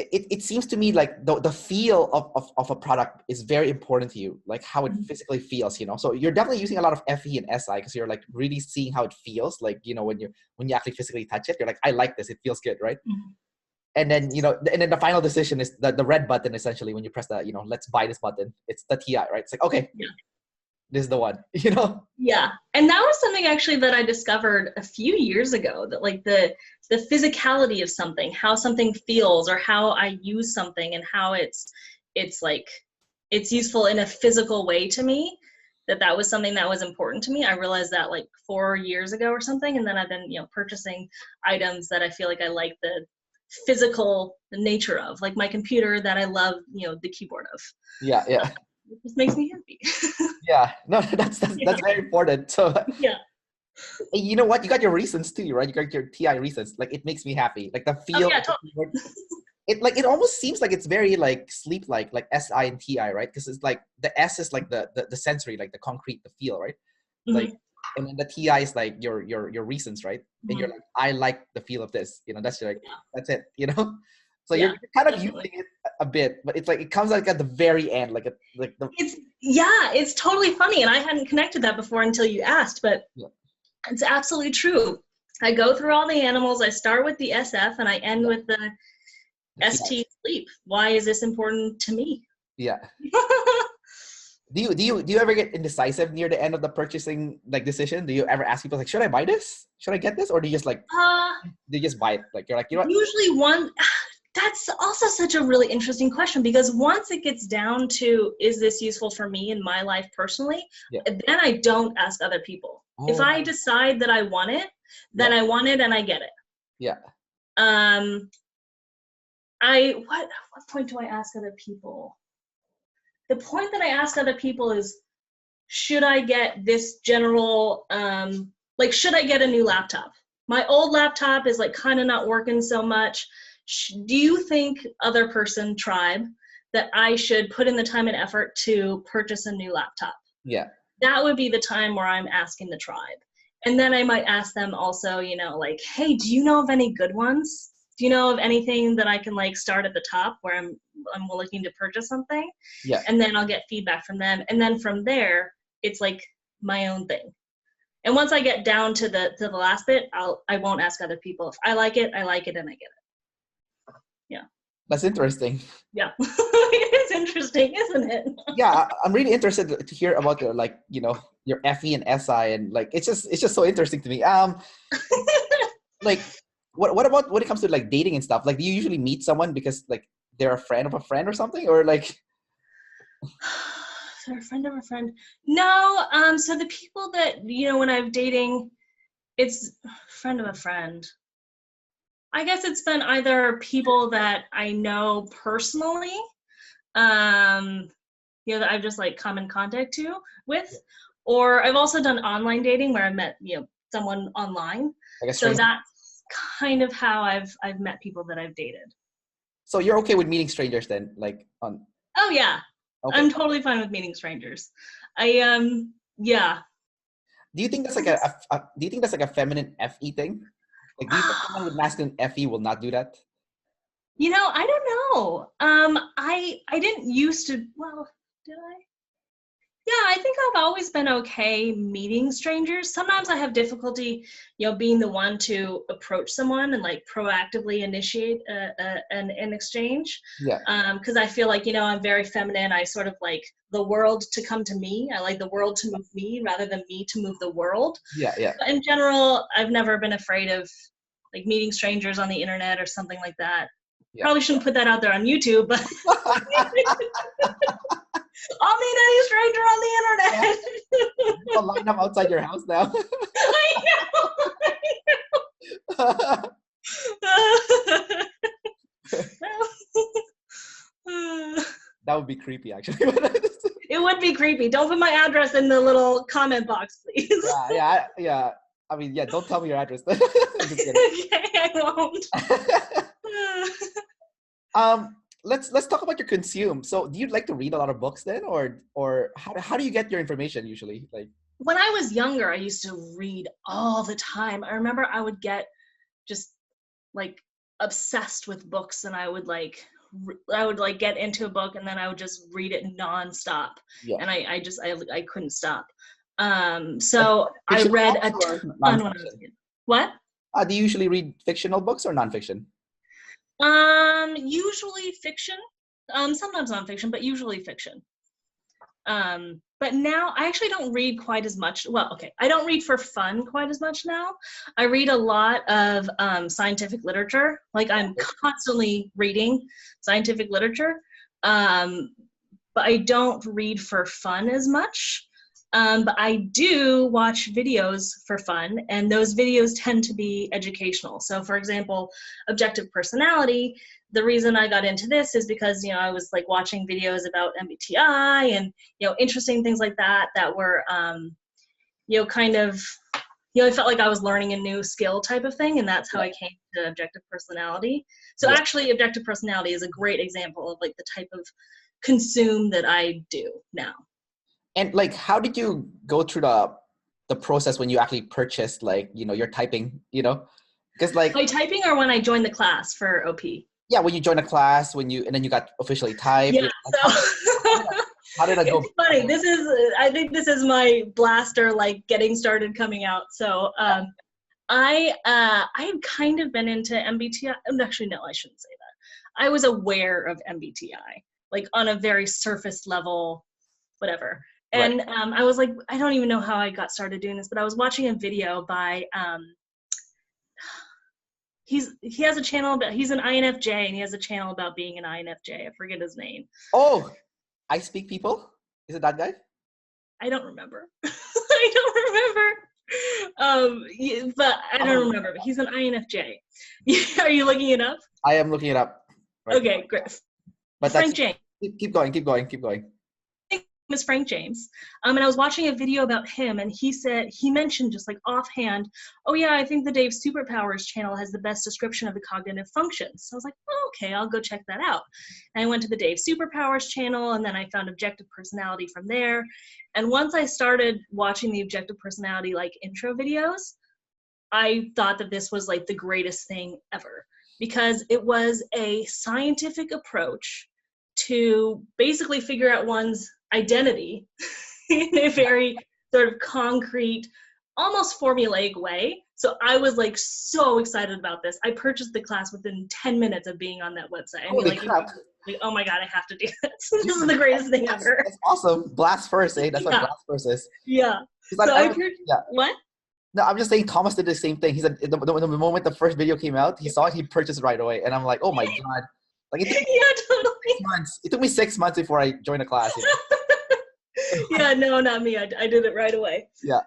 it seems to me like the feel of a product is very important to you, like how it physically feels, you know. So you're definitely using a lot of FE and SI because you're like really seeing how it feels, like, you know, when you actually physically touch it, you're like, I like this, it feels good, right? And then, you know, and then the final decision is the red button. Essentially, when you press the, you know, let's buy this button, it's the TI, right? It's like, okay, this is the one, you know? Yeah. And that was something actually that I discovered a few years ago, that like the physicality of something, how something feels, or how I use something, and how it's like, it's useful in a physical way to me, that was something that was important to me. I realized that like 4 years ago or something. And then I've been, you know, purchasing items that I feel like I like the physical nature of, like my computer that I love, you know, the keyboard of. Yeah. It just makes me happy. Yeah, no, that's very important. So yeah, you know what, you got your reasons too, right? You got your TI reasons. Like it makes me happy, like the feel. Totally. It almost seems like it's very like sleep like SI and TI, right? Because it's like the S is like the sensory, like the concrete, the feel, right? Like, and then the TI is like your reasons, right? And you're like, I like the feel of this, you know. That's like that's it, you know. So you're kind of using it a bit, but it's like it comes like at the very end, it's totally funny, and I hadn't connected that before until you asked, but it's absolutely true. I go through all the animals. I start with the SF and I end with the ST sleep. Why is this important to me? Yeah. Do you ever get indecisive near the end of the purchasing like decision? Do you ever ask people like, should I buy this? Should I get this? Or do you just like do you just buy it? Like you're like, you know what? Usually that's also such a really interesting question, because once it gets down to, is this useful for me in my life personally? Then I don't ask other people. If I decide that I want it, then I want it and I get it. Yeah. What point do I ask other people? The point that I ask other people is, should I get this general, like, should I get a new laptop? My old laptop is like kind of not working so much. Do you think, other person, tribe, that I should put in the time and effort to purchase a new laptop? Yeah. That would be the time where I'm asking the tribe. And then I might ask them also, you know, like, hey, do you know of any good ones? Do you know of anything that I can like start at the top where I'm looking to purchase something? Yeah. And then I'll get feedback from them. And then from there, it's like my own thing. And once I get down to the last bit, I won't ask other people. If I like it, and I get it. Yeah. That's interesting. Yeah. It's interesting, isn't it? Yeah, I'm really interested to hear about your, like, you know, your FE and SI, and like it's just so interesting to me. Like what about when it comes to like dating and stuff? Like, do you usually meet someone because like they're a friend of a friend or something, or like? They're a friend of a friend. No, so the people that, you know, when I'm dating, it's friend of a friend. I guess it's been either people that I know personally, you know, that I've just like come in contact with, or I've also done online dating where I met, you know, someone online. So that's kind of how I've met people that I've dated. So you're okay with meeting strangers then, like on? Oh yeah, okay. I'm totally fine with meeting strangers. Yeah. Do you think that's like do you think that's like a feminine FE thing? Like, do you think someone with masculine FE will not do that? You know, I don't know. I didn't used to. Well, did I? Yeah, I think I've always been okay meeting strangers. Sometimes I have difficulty, you know, being the one to approach someone and like proactively initiate an exchange. Yeah. Because I feel like, you know, I'm very feminine. I sort of like the world to come to me. I like the world to move me rather than me to move the world. Yeah, yeah. But in general, I've never been afraid of like meeting strangers on the internet or something like that. Yeah. Probably shouldn't put that out there on YouTube, but I'll meet any stranger on the internet. I'll line up outside your house now. I know. That would be creepy, actually. It would be creepy. Don't put my address in the little comment box, please. Yeah. I mean, yeah, don't tell me your address. Okay, I won't. Let's talk about your consume. So do you like to read a lot of books then, or how do you get your information usually? Like, when I was younger, I used to read all the time. I remember I would get just like obsessed with books, and I would like get into a book and then I would just read it nonstop. Yeah. And I couldn't stop. So I read a ton when I was a kid. What? Do you usually read fictional books or nonfiction? Usually fiction. Sometimes nonfiction, but usually fiction. But now I actually don't read quite as much. Well, okay, I don't read for fun quite as much now. I read a lot of scientific literature. Like, I'm constantly reading scientific literature, but I don't read for fun as much. But I do watch videos for fun, and those videos tend to be educational. So, for example, objective personality. The reason I got into this is because, you know, I was like watching videos about MBTI and, you know, interesting things like that were, you know, kind of, you know, I felt like I was learning a new skill type of thing, and that's how I came to objective personality. So actually, objective personality is a great example of like the type of consume that I do now. And like, how did you go through the process when you actually purchased, like, you know, your typing, you know? Because like, by typing or when I joined the class for OP? Yeah, when you join a class, and then you got officially typed. Yeah, so how did I go? It's funny. I think this is my blaster, like getting started coming out. So I had kind of been into MBTI. Actually, no, I shouldn't say that. I was aware of MBTI, like on a very surface level, whatever. And I was like, I don't even know how I got started doing this, but I was watching a video by he has a channel about, he's an INFJ, and he has a channel about being an INFJ. I forget his name. Oh, I Speak People? Is it that guy? I don't remember. I don't remember. But I don't remember. But he's an INFJ. Are you looking it up? I am looking it up. Right. Okay, great. But Frank James. Keep going. is Frank James. And I was watching a video about him, and he mentioned just like offhand, oh yeah, I think the Dave Superpowers channel has the best description of the cognitive functions. So I was like, oh, okay, I'll go check that out. And I went to the Dave Superpowers channel, and then I found Objective Personality from there. And once I started watching the Objective Personality like intro videos, I thought that this was like the greatest thing ever, because it was a scientific approach to basically figure out one's identity in a very sort of concrete, almost formulaic way. So I was like so excited about this. I purchased the class within 10 minutes of being on that website. I mean, Holy crap. like, oh my God, I have to do this. This is the greatest thing ever. That's awesome. Blast first, eh? That's what blast first is. Yeah. So yeah. What? No, I'm just saying Thomas did the same thing. He said the moment the first video came out, he saw it, he purchased it right away. And I'm like, oh my God. Like yeah, totally. It took me 6 months before I joined a class. You know? Yeah, no, not me. I did it right away. Yeah.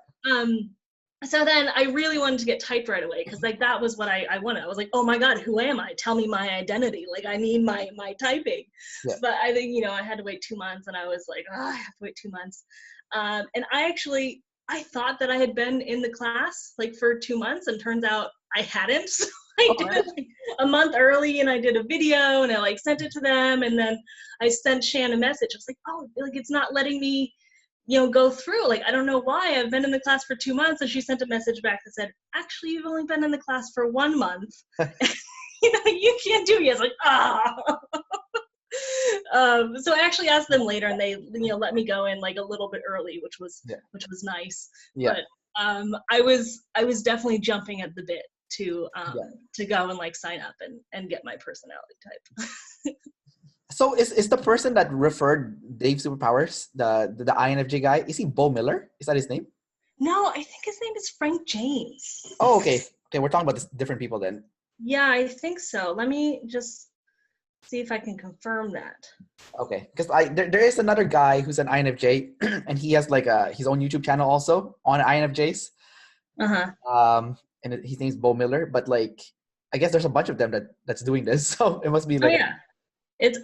So then I really wanted to get typed right away, because like that was what I wanted. I was like, oh my God, who am I? Tell me my identity. Like I need my typing. Yeah. But I think, I had to wait 2 months, and I was like, oh, I have to wait 2 months. And I thought that I had been in the class like for 2 months, and turns out I hadn't. So I did it like a month early, and I did a video, and I like sent it to them, and then I sent Shan a message. I was like, oh, like it's not letting me, go through. Like, I don't know why. I've been in the class for 2 months. And she sent a message back that said, actually, you've only been in the class for 1 month. You can't do it. I was like, so I actually asked them later, and they, let me go in like a little bit early, which was nice. Yeah. But I was definitely jumping at the bit to go and like sign up and get my personality type. So is the person that referred Dave Superpowers, the INFJ guy, is he Bo Miller? Is that his name? No, I think his name is Frank James. Oh, okay. Okay, we're talking about different people then. Yeah, I think so. Let me just see if I can confirm that. Okay, because there is another guy who's an INFJ, and he has like his own YouTube channel also on INFJs. And his name's Bo Miller, but like I guess there's a bunch of them that's doing this, so it must be like. Oh yeah.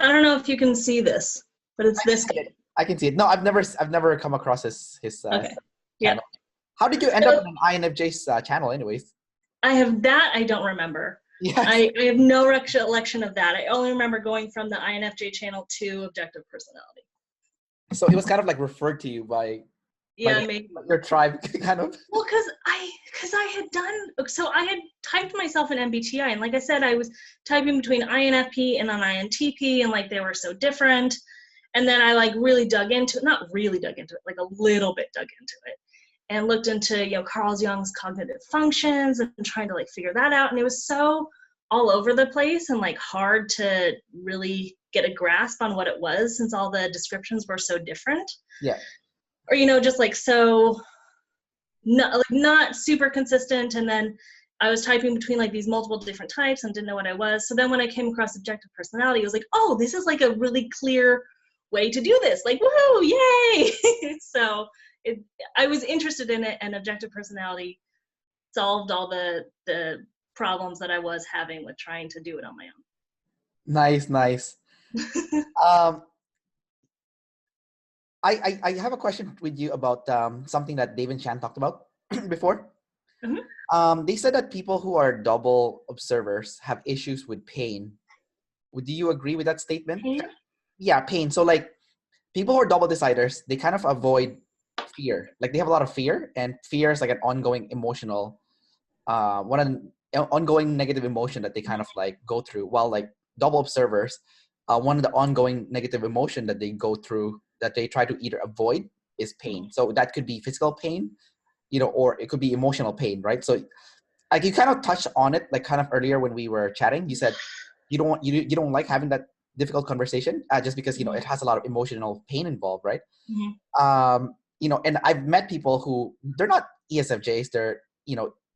I don't know if you can see this, but it's this guy. I can see it. No, I've never come across his okay. channel. How did you end up on an INFJ's channel anyways? I don't remember. Yes. I have no recollection of that. I only remember going from the INFJ channel to Objective Personality. So it was kind of like referred to you by maybe your tribe, kind of. Well, because I had typed myself in MBTI, and like I said, I was typing between INFP and an INTP, and like they were so different. And then I like really dug into it, not really dug into it, like a little bit dug into it, and looked into Carl Jung's cognitive functions and trying to like figure that out. And it was so all over the place and like hard to really get a grasp on what it was, since all the descriptions were so different. Yeah. Or just like so not super consistent. And then I was typing between like these multiple different types and didn't know what I was. So then when I came across Objective Personality, I was like, oh, this is like a really clear way to do this. Like, woohoo, yay! So I was interested in it, and Objective Personality solved all the problems that I was having with trying to do it on my own. Nice. I have a question with you about something that Dave and Shan talked about before. Mm-hmm. They said that people who are double observers have issues with pain. Do you agree with that statement? Pain? Yeah, pain. So like people who are double deciders, they kind of avoid fear. Like they have a lot of fear, and fear is like an ongoing emotional, ongoing negative emotion that they kind of like go through. While like double observers, one of the ongoing negative emotion that they go through that they try to either avoid is pain. So that could be physical pain, or it could be emotional pain, right? So like you kind of touched on it, like kind of earlier when we were chatting, you said you don't like having that difficult conversation just because, it has a lot of emotional pain involved, right? Mm-hmm. And I've met people who they're not ESFJs, they're,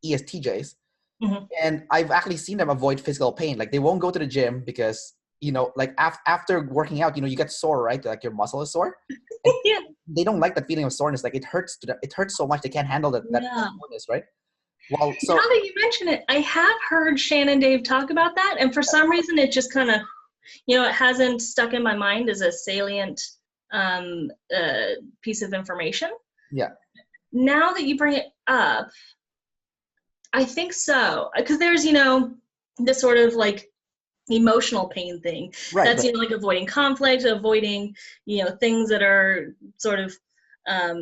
ESTJs. Mm-hmm. And I've actually seen them avoid physical pain. Like they won't go to the gym because like after working out, you get sore, right? Like your muscle is sore. Yeah. They don't like that feeling of soreness. Like it hurts so much they can't handle that soreness, right? Well, so now that you mention it, I have heard Shan and Dave talk about that, and for some reason it just kind of, it hasn't stuck in my mind as a salient piece of information. Yeah. Now that you bring it up, I think so, because there's, this sort of like emotional pain thing. Right. That's, Right. like avoiding conflict, avoiding, things that are sort of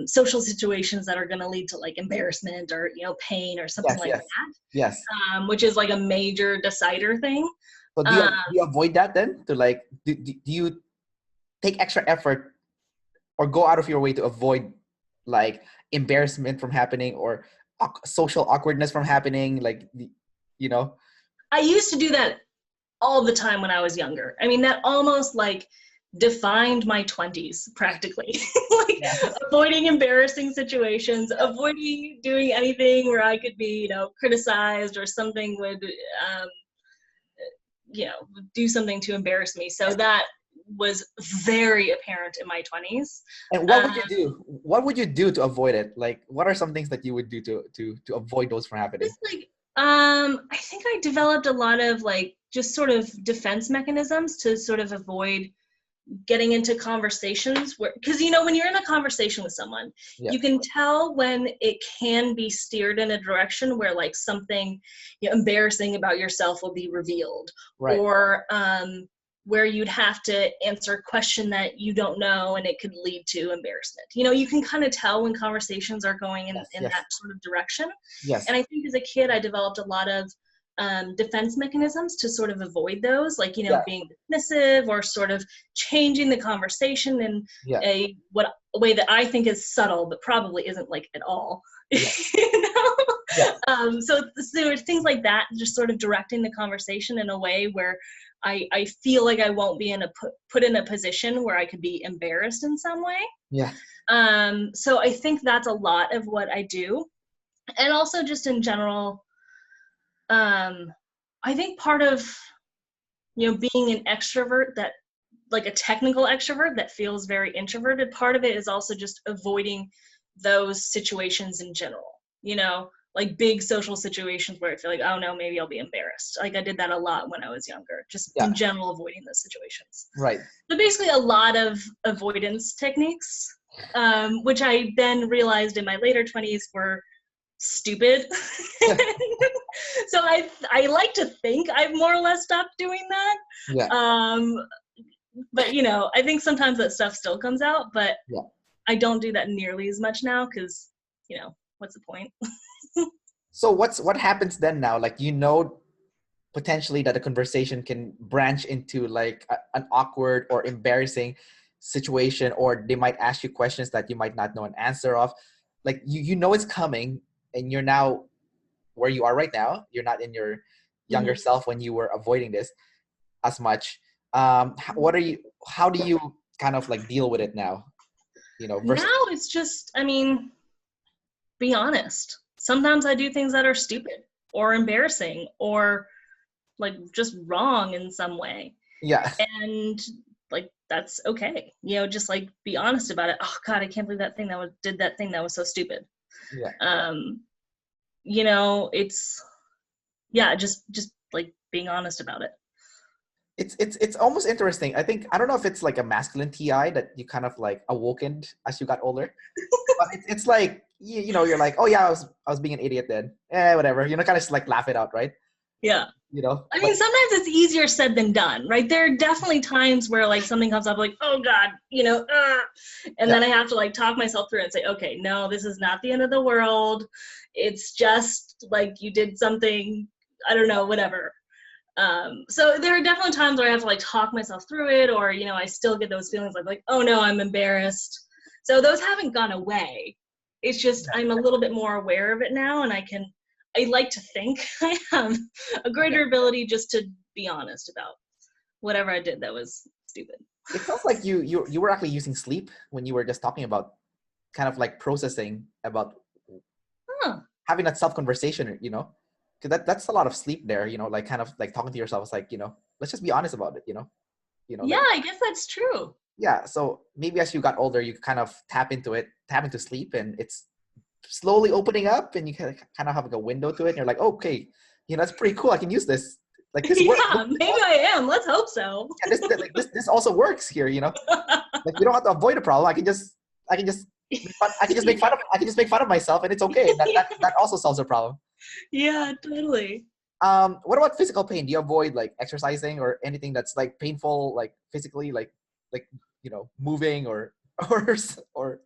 social situations that are going to lead to like embarrassment or, pain or something Yes. like Yes. that, Yes. which is like a major decider thing. So do you avoid that then? To like, do you take extra effort or go out of your way to avoid like embarrassment from happening or social awkwardness from happening? Like, you know? I used to do that all the time when I was younger. I mean, that almost like defined my 20s practically. Like Yeah. avoiding embarrassing situations, avoiding doing anything where I could be, criticized or something would, do something to embarrass me. So that was very apparent in my 20s. And what would you do? What would you do to avoid it? Like, what are some things that you would do to avoid those from happening? Just like, I think I developed a lot of like just sort of defense mechanisms to sort of avoid getting into conversations where, because when you're in a conversation with someone, Yeah. you can tell when it can be steered in a direction where like something embarrassing about yourself will be revealed, Right. or where you'd have to answer a question that you don't know and it could lead to embarrassment. You can kind of tell when conversations are going in that sort of direction. Yes. And I think as a kid, I developed a lot of defense mechanisms to sort of avoid those, like, being dismissive or sort of changing the conversation in a way that I think is subtle, but probably isn't like at all. Yeah. So there are things like that, just sort of directing the conversation in a way where I feel like I won't be put in a position where I could be embarrassed in some way. Yeah. So I think that's a lot of what I do. And also just in general, I think part of, being an extrovert, that like a technical extrovert that feels very introverted, part of it is also just avoiding those situations in general, like big social situations where I feel like, oh no, maybe I'll be embarrassed. Like I did that a lot when I was younger, just in general avoiding those situations. Right. So basically a lot of avoidance techniques, which I then realized in my later 20s were stupid. So I like to think I've more or less stopped doing that. Yeah. But I think sometimes that stuff still comes out, but I don't do that nearly as much now because, what's the point? So what happens then now? Like, potentially that a conversation can branch into like an awkward or embarrassing situation, or they might ask you questions that you might not know an answer of. Like it's coming, and you're now where you are right now. You're not in your younger self when you were avoiding this as much. How do you kind of like deal with it now? Versus now it's just, be honest. Sometimes I do things that are stupid or embarrassing or like just wrong in some way. Yeah. And like, that's okay. Just like be honest about it. Oh God, I can't believe did that thing that was so stupid. Yeah. It's just like being honest about it. It's almost interesting. I don't know if it's like a masculine TI that you kind of like awoken as you got older, but it's like you're like, oh yeah, I was being an idiot then. Whatever. Kind of just like laugh it out, right? Yeah. I mean, sometimes it's easier said than done, right? There are definitely times where like something comes up like, oh God, and then I have to like talk myself through it and say, okay, no, this is not the end of the world. It's just like you did something, I don't know, whatever. So there are definitely times where I have to like talk myself through it, or, I still get those feelings like, oh no, I'm embarrassed. So those haven't gone away. It's just, I'm a little bit more aware of it now, and I like to think I have a greater ability just to be honest about whatever I did that was stupid. It sounds like you were actually using sleep when you were just talking about kind of like processing about having that self-conversation, because that's a lot of sleep there, like kind of like talking to yourself. It's like, let's just be honest about it, Yeah, like, I guess that's true. Yeah. So maybe as you got older, you kind of tap into sleep, and it's slowly opening up, and you kind of have like a window to it, and you're like, okay, that's pretty cool. I can use this. Like this work. Yeah, maybe I am. Let's hope so. Yeah, this also works here. Like we don't have to avoid a problem. I can just I can just make fun of myself, and it's okay. That also solves a problem. Yeah, totally. What about physical pain? Do you avoid like exercising or anything that's like painful, like physically, like moving or or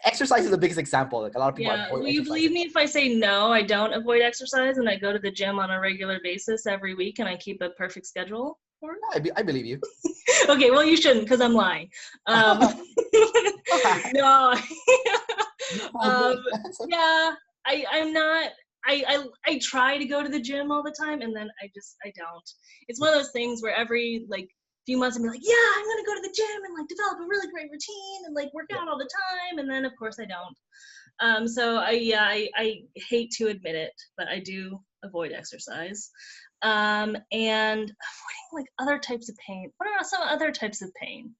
exercise is the biggest example. Like a lot of people Yeah, avoid will you exercising. believe me if I say no, I don't avoid exercise and I go to the gym on a regular basis every week and I keep a perfect schedule for it? I believe you. Okay, well, you shouldn't because I'm lying. No. um, yeah, I'm not. I try to go to the gym all the time and then I don't. It's one of those things where every like few months I'm like, yeah, I'm gonna go to the gym and like develop a really great routine and like work out all the time, and then of course I don't. So I hate to admit it, but I do avoid exercise. And avoiding like other types of pain. What are some other types of pain?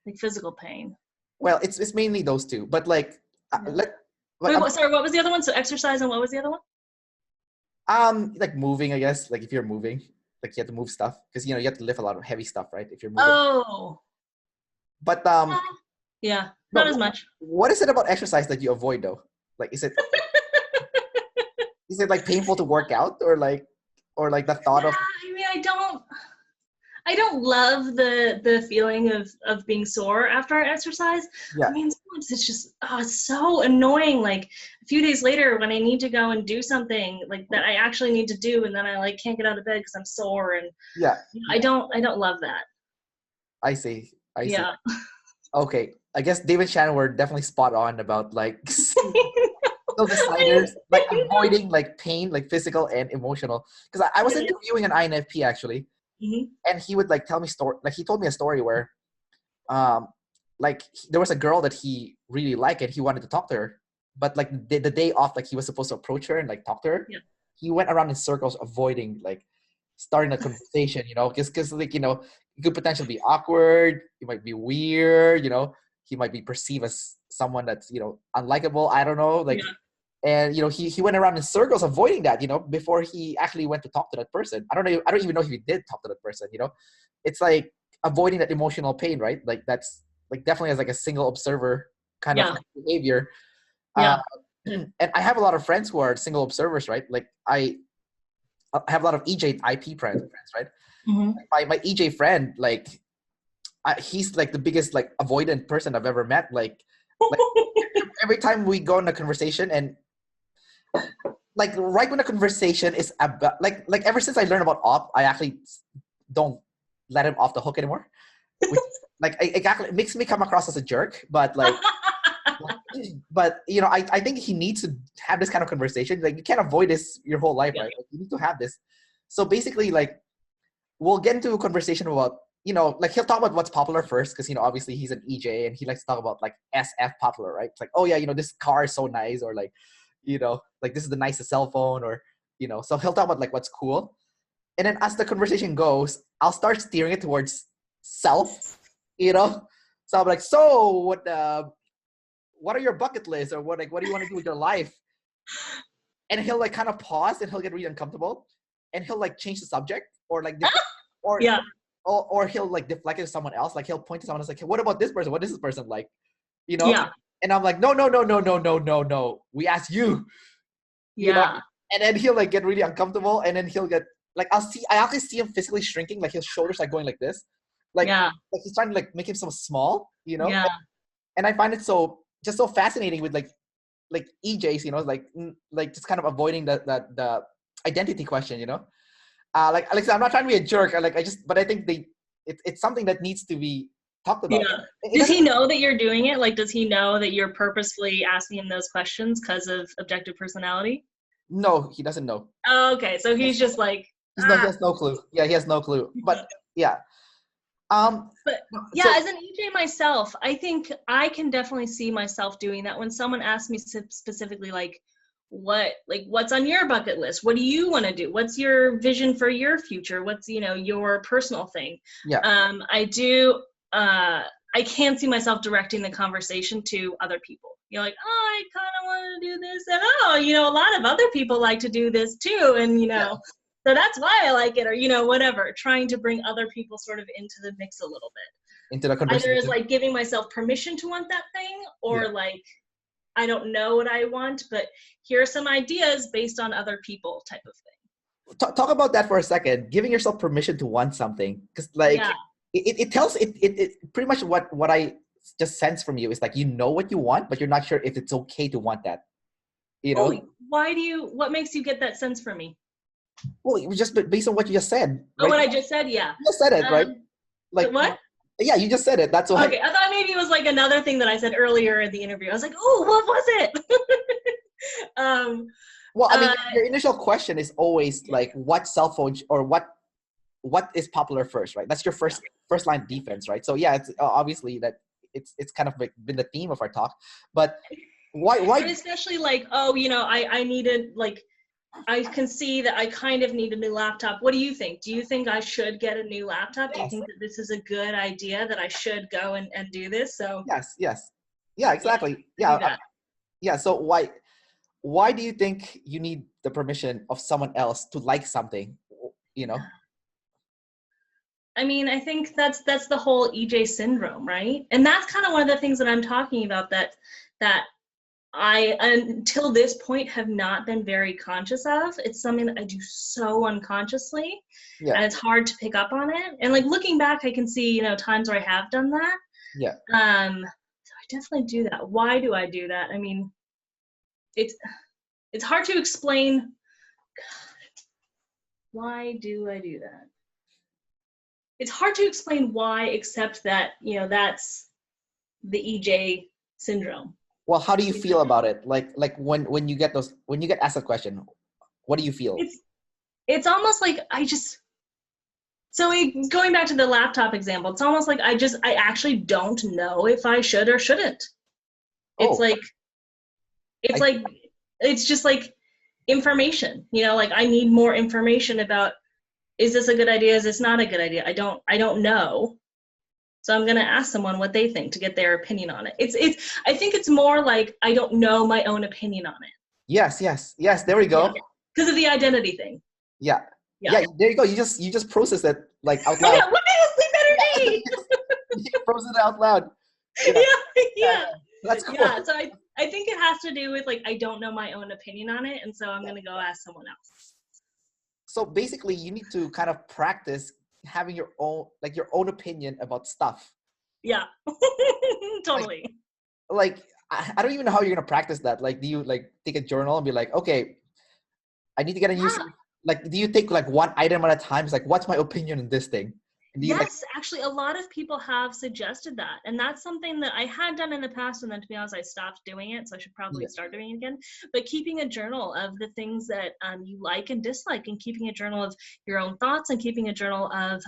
Like physical pain. Well, it's mainly those two, but like Yeah. like, Sorry, what was the other one? So exercise, and what was the other one? like moving, I guess. Like if you're moving, like you have to move stuff because you have to lift a lot of heavy stuff, right? If you're moving. Oh. But Yeah, not no, as much. what is it about exercise that you avoid though? Like is it like painful to work out or like the thought of I mean, I don't love the feeling of being sore after I exercise. yeah. I mean, sometimes it's just it's so annoying. Like a few days later when I need to go and do something like that I actually need to do, and then I like can't get out of bed because I'm sore, and Yeah. I don't love that. I see. Yeah. Okay. I guess David Shannon were definitely spot on about like designers like avoiding like pain, like physical and emotional. Because I was interviewing an INFP actually, and he would like tell me he told me a story where, like there was a girl that he really liked and he wanted to talk to her, but like the day off, like he was supposed to approach her and like talk to her. Yeah. He went around in circles avoiding like starting a conversation, because like it could potentially be awkward. It might be weird, he might be perceived as someone that's unlikable. I don't know, like. Yeah. And he went around in circles avoiding that, before he actually went to talk to that person. I don't even know if he did talk to that person. It's like avoiding that emotional pain, right? Like that's like definitely as like a single observer kind of behavior. Yeah. And I have a lot of friends who are single observers, right? Like I have a lot of EJ IP friends, right? My EJ friend, like he's like the biggest like avoidant person I've ever met. Like every time we go in a conversation and like right when the conversation is about like ever since I learned about op, I actually don't let him off the hook anymore. Which, like it makes me come across as a jerk, but like but I think he needs to have this kind of conversation. Like you can't avoid this your whole life, right? Like, you need to have this. So basically, like we'll get into a conversation about like he'll talk about what's popular first because obviously he's an EJ and he likes to talk about like SF popular, right? It's like, oh yeah, this car is so nice, or like like this is the nicest cell phone, or so he'll talk about like what's cool. And then as the conversation goes, I'll start steering it towards self, so I'm like, so what are your bucket lists, or what do you want to do with your life? And he'll like kind of pause and he'll get really uncomfortable and he'll like change the subject or like or yeah. Or he'll like deflect it to someone else. Like he'll point to someone else like, hey, what about this person? What is this person like? Yeah. And I'm like, no. We asked you. Yeah. And then he'll like get really uncomfortable, and then he'll get like I actually see him physically shrinking, like his shoulders like going like this. Like he's trying to like make him so small, Yeah. And I find it so fascinating with like EJs, like just kind of avoiding the identity question, like I'm not trying to be a jerk. But I think it's something that needs to be talked about. Yeah. Does he know that you're doing it? Like, does he know that you're purposefully asking him those questions because of objective personality? No, he doesn't know. Oh, okay. So he's just like, he has no clue. Yeah, he has no clue. But yeah. But yeah, as an EJ myself, I think I can definitely see myself doing that when someone asks me specifically like what's on your bucket list? What do you want to do? What's your vision for your future? What's, your personal thing? Yeah. I can see myself directing the conversation to other people. You're like, oh, I kind of want to do this. And, a lot of other people like to do this too. And, So that's why I like it, or, whatever, trying to bring other people sort of into the mix a little bit. Into the Either as conversation. like giving myself permission to want that thing, or Yeah. like, I don't know what I want, but here are some ideas based on other people type of thing. Talk about that for a second. Giving yourself permission to want something, because like Yeah. it tells it pretty much what I just sense from you is like, you know what you want, but you're not sure if it's okay to want that. You know? Oh, what makes you get that sense from me? Well, it was just based on what you just said, Oh, right? what I just said, yeah. You just said it, right? Like, What? yeah, you just said it. That's why. Okay, I thought maybe it was like another thing that I said earlier in the interview. I was like, oh, what was it? Well, I mean, your initial question is always like, what cell phone or what is popular first, right? That's your first line of defense, right? So yeah, it's obviously that it's kind of like been the theme of our talk, but why? And especially like, oh, I needed, like, I can see that I kind of need a new laptop. What do you think? Do you think I should get a new laptop? Do you think that this is a good idea, that I should go and do this? So yes, yeah, exactly, yeah. So why do you think you need the permission of someone else to like something? I mean, I think that's the whole EJ syndrome, right? And that's kind of one of the things that I'm talking about that I, until this point, have not been very conscious of. It's something that I do so unconsciously, and it's hard to pick up on it. And like looking back, I can see, times where I have done that. Yeah. So I definitely do that. Why do I do that? I mean, it's hard to explain. Why do I do that? It's hard to explain why, except that, that's the EJ syndrome. Well, how do you feel about it? Like when you get asked that question, what do you feel? It's almost like going back to the laptop example, it's almost like I actually don't know if I should or shouldn't. It's it's just like information, like I need more information about, is this a good idea? Is this not a good idea? I don't know. So I'm going to ask someone what they think to get their opinion on it. I think it's more like I don't know my own opinion on it. Yes. There we go. Because of the identity thing. Yeah. There you go. You just process it like out loud. Yeah, what else we better need? You process it out loud. Yeah. That's cool. Yeah, so I think it has to do with like, I don't know my own opinion on it, and so I'm going to go ask someone else. So basically you need to kind of practice having your own opinion about stuff. Yeah. Totally. Like I don't even know how you're going to practice that. Like, do you like take a journal and be like, okay, I need to get a new like, do you take like one item at a time? It's like, what's my opinion on this thing? Yes, actually, a lot of people have suggested that. And that's something that I had done in the past. And then, to be honest, I stopped doing it. So I should probably start doing it again. But keeping a journal of the things that you like and dislike, and keeping a journal of your own thoughts, and keeping a journal of,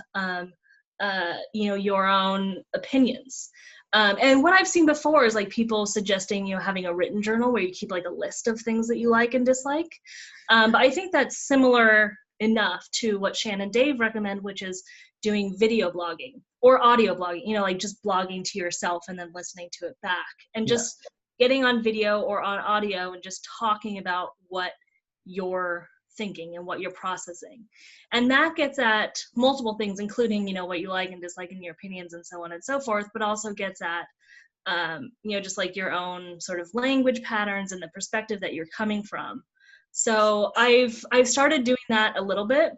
your own opinions. And what I've seen before is like people suggesting, having a written journal where you keep like a list of things that you like and dislike. But I think that's similar enough to what Shannon and Dave recommend, which is doing video blogging or audio blogging, like just blogging to yourself and then listening to it back, and just getting on video or on audio and just talking about what you're thinking and what you're processing. And that gets at multiple things, including, what you like and dislike and your opinions and so on and so forth, but also gets at, just like your own sort of language patterns and the perspective that you're coming from. So I've started doing that a little bit.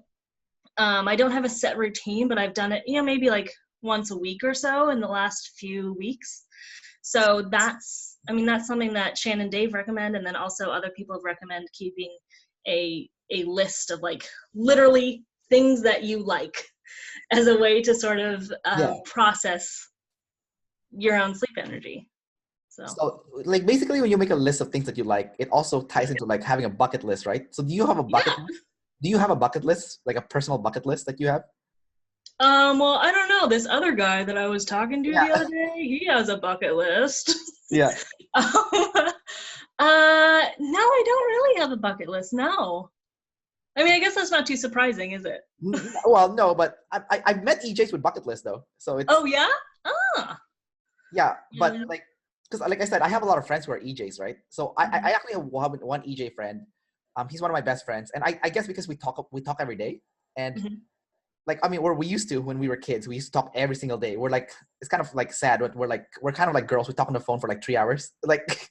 I don't have a set routine, but I've done it, maybe like once a week or so in the last few weeks. So that's something that Shannon and Dave recommend. And then also other people have recommended keeping a list of like literally things that you like as a way to sort of process your own sleep energy. So like basically when you make a list of things that you like, it also ties into like having a bucket list, right? So do you have a bucket list? Do you have a bucket list, like a personal bucket list that you have? Well, I don't know. This other guy that I was talking to the other day, he has a bucket list. Yeah. No, I don't really have a bucket list. No. I mean, I guess that's not too surprising, is it? Well, no, but I've met EJs with bucket lists though. So it's. Oh yeah? Ah. Yeah, but like, because like I said, I have a lot of friends who are EJs, right? So I actually have one EJ friend He's one of my best friends, and I guess because we talk every day, and Mm-hmm. like, I mean, we used to, when we were kids, we used to talk every single day. We're like, it's kind of like sad, but we're kind of like girls. We talk on the phone for like 3 hours, like,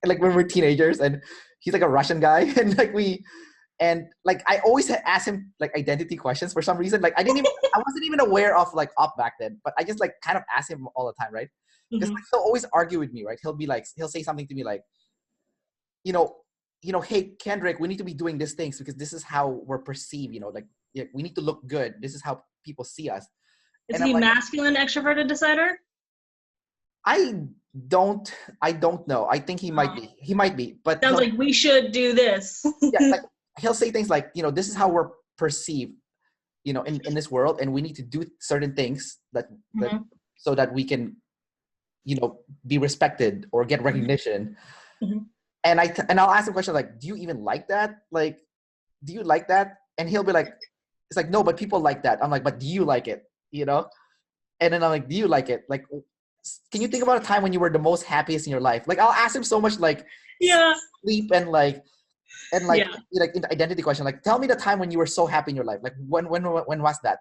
like when we're teenagers. And he's like a Russian guy, and like I always ask him like identity questions for some reason. Like I wasn't even aware of like up back then, but I just like kind of ask him all the time, right? Because Mm-hmm. like, he'll always argue with me, right? He'll say something to me like, you know, hey, Kendrick, we need to be doing these things because this is how we're perceived, like, yeah, we need to look good. This is how people see us. Is And I'm he like, masculine, extroverted decider? I don't, know. I think Oh, he might be, but sounds like we should do this. yeah, like he'll say things like, this is how we're perceived, in this world, and we need to do certain things that Mm-hmm. so that we can, be respected or get recognition. Mm-hmm. And I'll ask him questions like, do you even like that? Like, do you like that? And he'll be like, it's like, no, but people like that. I'm like, but do you like it? And then I'm like, do you like it? Like, can you think about a time when you were the most happiest in your life? Like, I'll ask him so much, like, Yeah. sleep and like Yeah. in the identity question, like, tell me the time when you were so happy in your life. Like, when was that?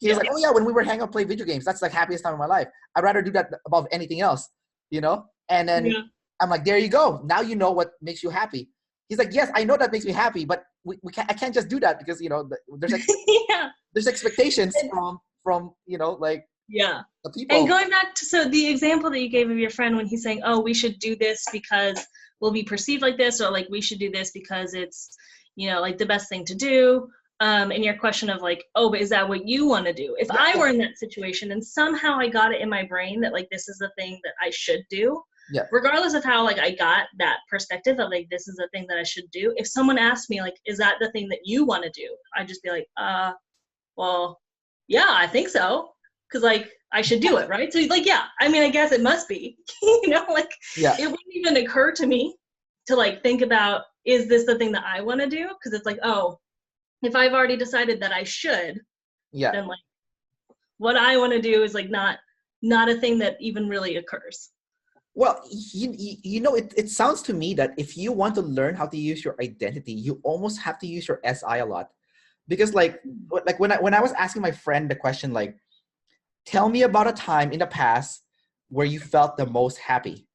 He was Yeah. like, oh yeah, when we were hanging out play video games. That's like happiest time of my life. I'd rather do that above anything else, And then Yeah. I'm like, there you go. Now you know what makes you happy. He's like, yes, I know that makes me happy, but I can't just do that because there's like Yeah. there's expectations from like Yeah. the And people. going back to so the example that you gave of your friend when he's saying, "Oh, we should do this because we'll be perceived like this," or like we should do this because it's like the best thing to do. And your question of like, "Oh, but is that what you want to do?" If Yeah, I yeah, were in that situation and somehow I got it in my brain that like this is the thing that I should do, yeah, regardless of how like I got that perspective of like this is the thing that I should do. If someone asked me like, "Is that the thing that you want to do?" I'd just be like, well, yeah, I think so. Cause like I should do it, right? So like, yeah, I mean, I guess it must be, like yeah. it wouldn't even occur to me to like think about, is this the thing that I want to do? Cause it's like, oh, if I've already decided that I should, Yeah. then like what I want to do is like not a thing that even really occurs. Well, it sounds to me that if you want to learn how to use your identity, you almost have to use your SI a lot. Because like when I was asking my friend the question, like, tell me about a time in the past where you felt the most happy.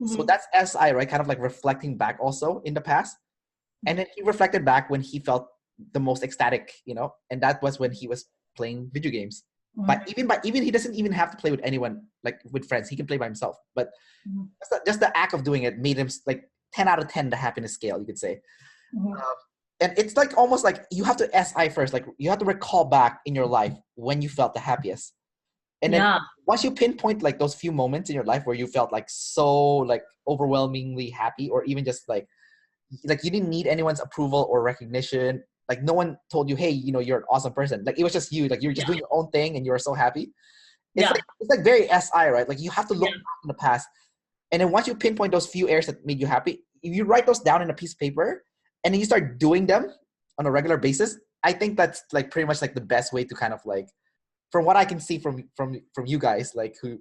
So Mm-hmm. that's SI, right? Kind of like reflecting back also in the past. And then he reflected back when he felt the most ecstatic, and that was when he was playing video games. Mm-hmm. But even he doesn't even have to play with anyone, like with friends. He can play by himself. But Mm-hmm. just the act of doing it made him like 10 out of 10 the happiness scale, you could say. Mm-hmm. And it's like almost like you have to SI first. Like you have to recall back in your life when you felt the happiest. And then Yeah. once you pinpoint like those few moments in your life where you felt like so like overwhelmingly happy, or even just like you didn't need anyone's approval or recognition. Like no one told you, hey, you're an awesome person. Like it was just you. Like you're just Yeah. doing your own thing and you were so happy. Yeah. It's like very SI, right? Like you have to look Yeah. back in the past. And then once you pinpoint those few areas that made you happy, if you write those down in a piece of paper and then you start doing them on a regular basis, I think that's like pretty much like the best way to kind of like, from what I can see from you guys, like who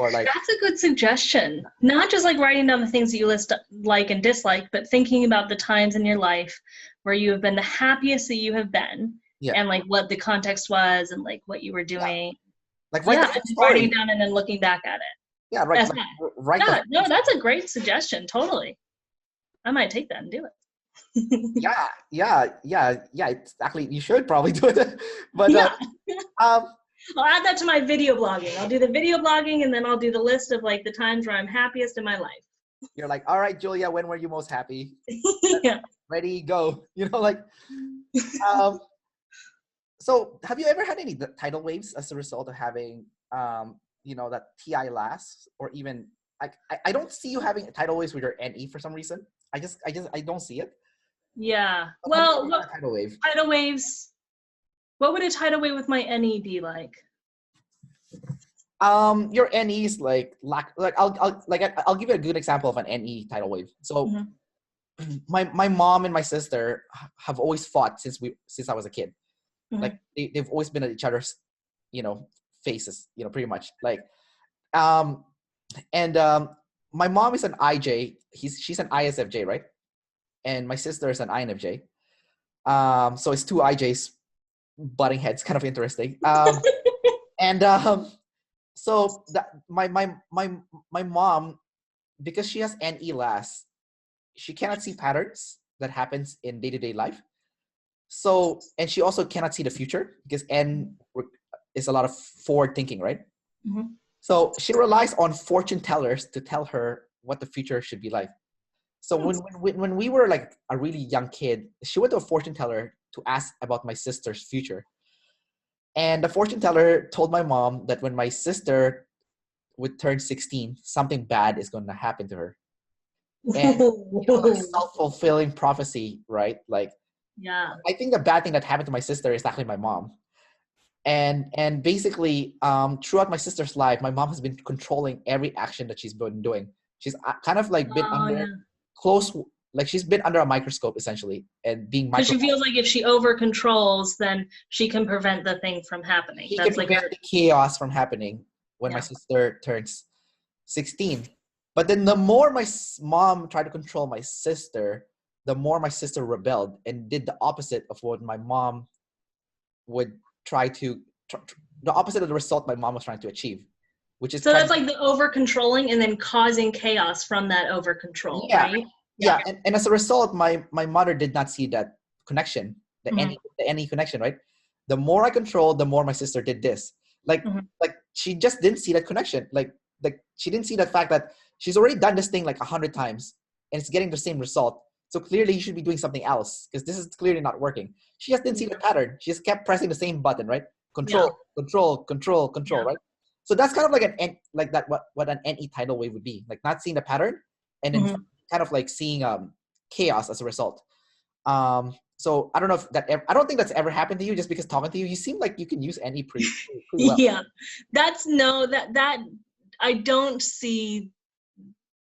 are like, That's a good suggestion. Not just like writing down the things that you list like and dislike, but thinking about the times in your life where you have been the happiest that you have been, yeah, and like what the context was and like what you were yeah, doing. like write Yeah, the and full then writing story. it down and then looking back at it. Yeah, right. That's Like fine. write the Yeah, no, full that's story. a great suggestion. Totally. I might take that and do it. Yeah. Exactly. You should probably do it. But Yeah. um, I'll add that to my video blogging. I'll do the video blogging and then I'll do the list of like the times where I'm happiest in my life. you're like, all right, Julia, when were you most happy? Yeah. Ready, go. Like, um, so have you ever had any tidal waves as a result of having, that TI lasts, or even like, I don't see you having tidal waves with your NE for some reason. I don't see it. Yeah. But have you Well, ever what had a tidal wave? tidal waves? What would a tidal wave with my NE be like? Your NE is like I'll give you a good example of an NE tidal wave. So Mm-hmm. my mom and my sister have always fought since I was a kid. Mm-hmm. Like they've always been at each other's, you know, faces, pretty much. Like, um, and my mom is an IJ. She's an ISFJ, right? and my sister is an INFJ. So it's two IJs butting heads, kind of interesting. And so my mom, because she has NE last, she cannot see patterns that happens in day-to-day life. So, and she also cannot see the future because N is a lot of forward thinking, right? Mm-hmm. So she relies on fortune tellers to tell her what the future should be like. So when we were like a really young kid, she went to a fortune teller to ask about my sister's future. And the fortune teller told my mom that when my sister would turn 16, something bad is going to happen to her. And like self-fulfilling prophecy, right? Like, Yeah. I think the bad thing that happened to my sister is actually my mom. And basically, throughout my sister's life, my mom has been controlling every action that she's been doing. She's kind of like been under close, like she's been under a microscope essentially, and being because she feels like if she over controls, then she can prevent the thing from happening. She can prevent the chaos from happening when my sister turns 16. But then the more my mom tried to control my sister, the more my sister rebelled and did the opposite of what my mom would try to, the opposite of the result my mom was trying to achieve, which is so that's like the over controlling and then causing chaos from that over control, right? Yeah. And as a result, my mother did not see that connection, the any connection, right? The more I controlled, the more my sister did this. Like she just didn't see that connection. Like she didn't see the fact that she's already done this thing like 100 times and it's getting the same result. So clearly you should be doing something else because this is clearly not working. She just didn't see the pattern. She just kept pressing the same button, right? Control, right? So that's kind of like what an NE tidal wave would be. Like not seeing the pattern and then kind of like seeing chaos as a result. So I don't know if I don't think that's ever happened to you. Just because talking to you, you seem like you can use NE pretty well. Yeah, that I don't see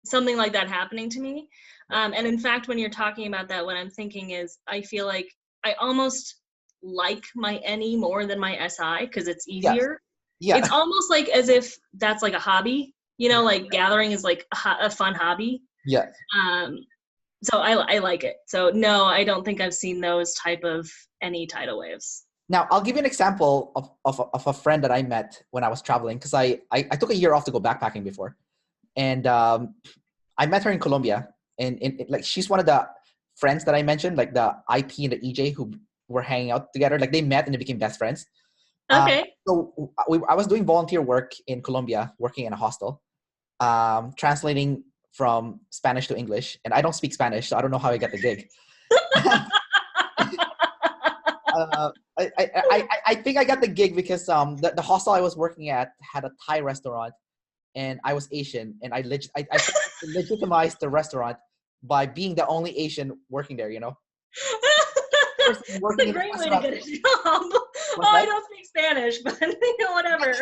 something like that happening to me. And in fact, when you're talking about that, what I'm thinking is I feel like I almost like my NE more than my SI because it's easier. Yeah. It's almost like as if that's like a hobby, like gathering is like a fun hobby. Yeah. So I like it. So no, I don't think I've seen those type of NE tidal waves. Now, I'll give you an example of a friend that I met when I was traveling because I took a year off to go backpacking before. And I met her in Colombia. And like she's one of the friends that I mentioned, like the IP and the EJ who were hanging out together. Like they met and they became best friends. Okay. So I was doing volunteer work in Colombia, working in a hostel, translating from Spanish to English. And I don't speak Spanish, so I don't know how I got the gig. I think I got the gig because the hostel I was working at had a Thai restaurant, and I was Asian, and I legitimized the restaurant by being the only Asian working there. That's a great way to get a job. I don't speak Spanish, but whatever.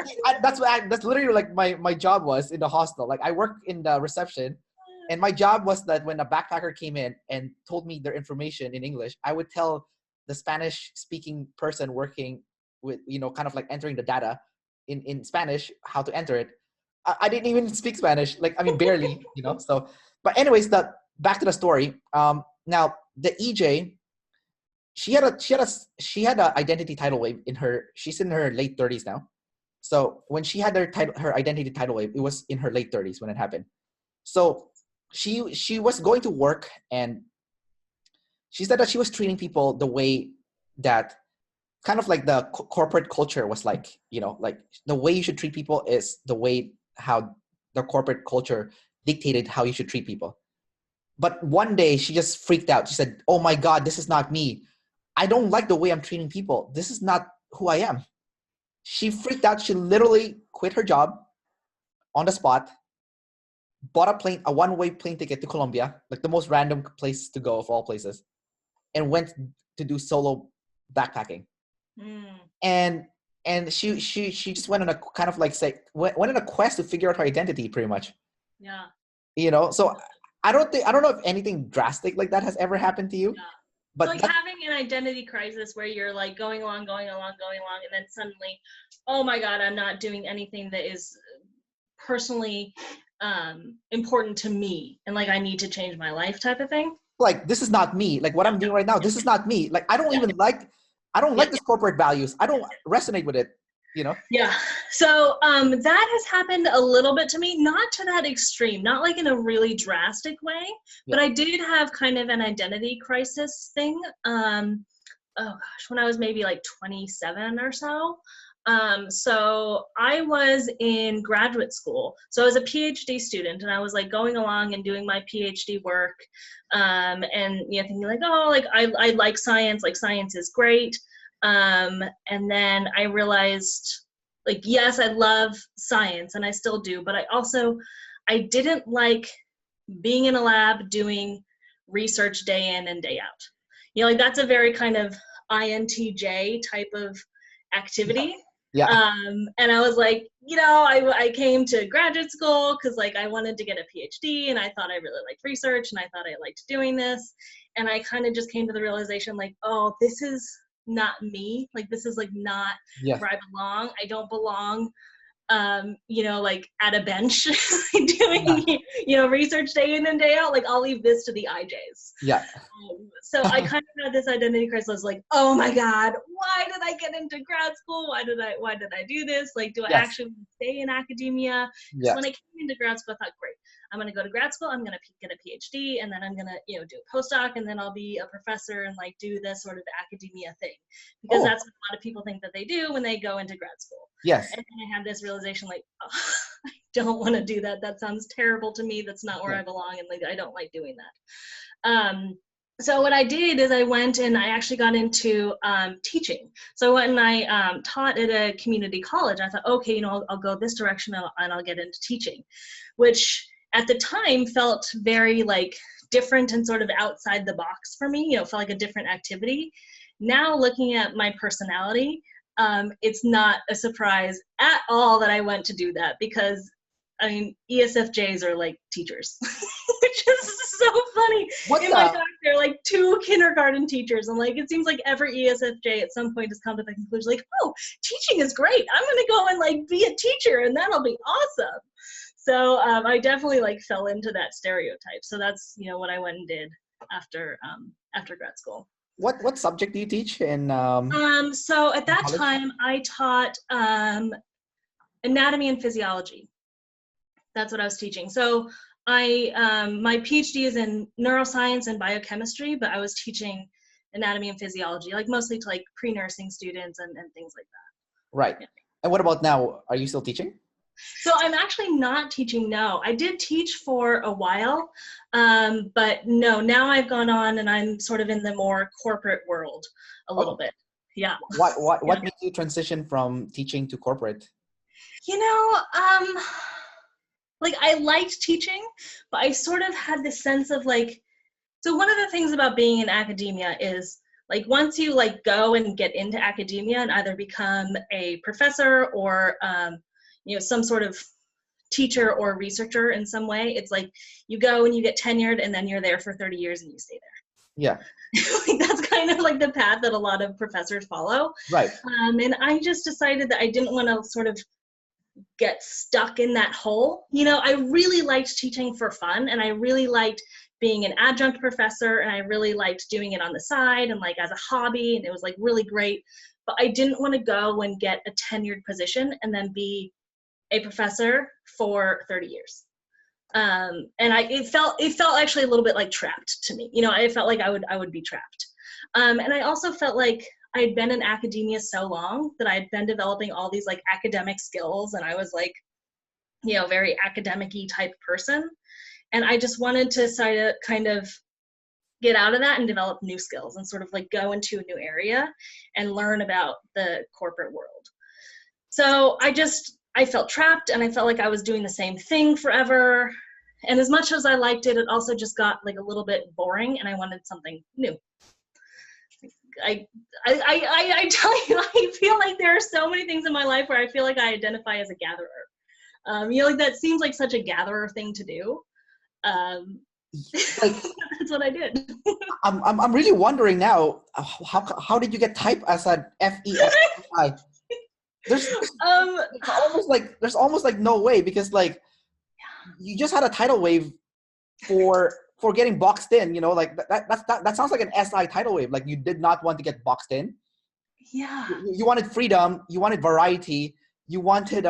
That's literally like my job was in the hostel. Like I worked in the reception, and my job was that when a backpacker came in and told me their information in English, I would tell the Spanish speaking person working with, kind of like entering the data in Spanish, how to enter it. I didn't even speak Spanish, like, I mean, barely, so, but anyways, back to the story. Now the EJ, she had a identity tidal wave she's in her late 30s now. So when she had her identity tidal wave, it was in her late 30s when it happened. So she was going to work, and she said that she was treating people the way that kind of like the corporate culture was like, like the way you should treat people is the way how the corporate culture dictated how you should treat people. But one day she just freaked out. She said, "Oh my God, this is not me. I don't like the way I'm treating people. This is not who I am." She freaked out. She literally quit her job on the spot, bought a one-way plane ticket to Colombia, like the most random place to go of all places, and went to do solo backpacking. And she just went on a kind of like went on a quest to figure out her identity, pretty much. Yeah. So I don't know if anything drastic like that has ever happened to you. Yeah. But like having an identity crisis where you're like going along, and then suddenly, oh my God, I'm not doing anything that is personally important to me, and like I need to change my life type of thing. like, this is not me. Like what I'm doing right now, this is not me. Like I don't even like, I don't like this corporate values. I don't resonate with it, you know? Yeah. So that has happened a little bit to me, not to that extreme, not like in a really drastic way, but I did have kind of an identity crisis thing. Oh gosh, when I was maybe like 27 or so. So I was in graduate school. So I was a PhD student, and I was like going along and doing my PhD work, and thinking like, oh, like I like science is great. And then I realized, like, yes, I love science, and I still do, but I didn't like being in a lab doing research day in and day out. Like that's a very kind of INTJ type of activity. Yeah. And I was like, I came to graduate school because like I wanted to get a PhD, and I thought I really liked research, and I thought I liked doing this. And I kind of just came to the realization like, oh, this is not me. Like this is like not where I belong. I don't belong like at a bench doing, research day in and day out. Like I'll leave this to the IJs. Yeah. So I kind of had this identity crisis. I was like, oh my God, why did I get into grad school? Why did I do this? Like, do I actually stay in academia? Because when I came into grad school, I thought, great, I'm going to go to grad school. I'm going to get a PhD, and then I'm going to, do a postdoc, and then I'll be a professor and like do this sort of academia thing, because that's what a lot of people think that they do when they go into grad school. Yes. And then I had this realization like, oh, I don't want to do that. That sounds terrible to me. That's not where I belong, and like I don't like doing that. So what I did is I went and I actually got into teaching. So when I taught at a community college, I thought, okay, I'll go this direction and I'll get into teaching, which at the time felt very like different and sort of outside the box for me. Felt like a different activity. Now looking at my personality, it's not a surprise at all that I went to do that, because I mean, ESFJs are like teachers, which is so funny. In my talk, they're like 2 kindergarten teachers. And like, it seems like every ESFJ at some point has come to the conclusion like, oh, teaching is great. I'm going to go and like be a teacher, and that'll be awesome. So I definitely like fell into that stereotype. So that's, what I went and did after grad school. What subject do you teach in? So at that college? time I taught anatomy and physiology. That's what I was teaching. So my PhD is in neuroscience and biochemistry, but I was teaching anatomy and physiology, like mostly to like pre-nursing students and things like that. Right. Yeah. And what about now? Are you still teaching? So I'm actually not teaching, no. I did teach for a while, but no, now I've gone on and I'm sort of in the more corporate world a little bit. Yeah. What made you transition from teaching to corporate? Like I liked teaching, but I sort of had this sense of like, so one of the things about being in academia is like once you like go and get into academia and either become a professor or some sort of teacher or researcher in some way, it's like you go and you get tenured and then you're there for 30 years and you stay there. Yeah. Like that's kind of like the path that a lot of professors follow. Right. And I just decided that I didn't want to sort of get stuck in that hole. I really liked teaching for fun, and I really liked being an adjunct professor, and I really liked doing it on the side and like as a hobby, and it was like really great. But I didn't want to go and get a tenured position and then be a professor for 30 years. And it felt actually a little bit like trapped to me. I felt like I would be trapped. And I also felt like I had been in academia so long that I had been developing all these like academic skills, and I was like, very academic-y type person. And I just wanted to kind of get out of that and develop new skills and sort of like go into a new area and learn about the corporate world. So I felt trapped, and I felt like I was doing the same thing forever. And as much as I liked it, it also just got like a little bit boring, and I wanted something new. I tell you, I feel like there are so many things in my life where I feel like I identify as a gatherer. Like that seems like such a gatherer thing to do. Like, that's what I did. I'm really wondering now, how did you get type as an FESI? There's almost like no way, because like you just had a tidal wave for for getting boxed in, you know, like that sounds like an SI tidal wave. Like you did not want to get boxed in. Yeah. You wanted freedom, you wanted variety, you wanted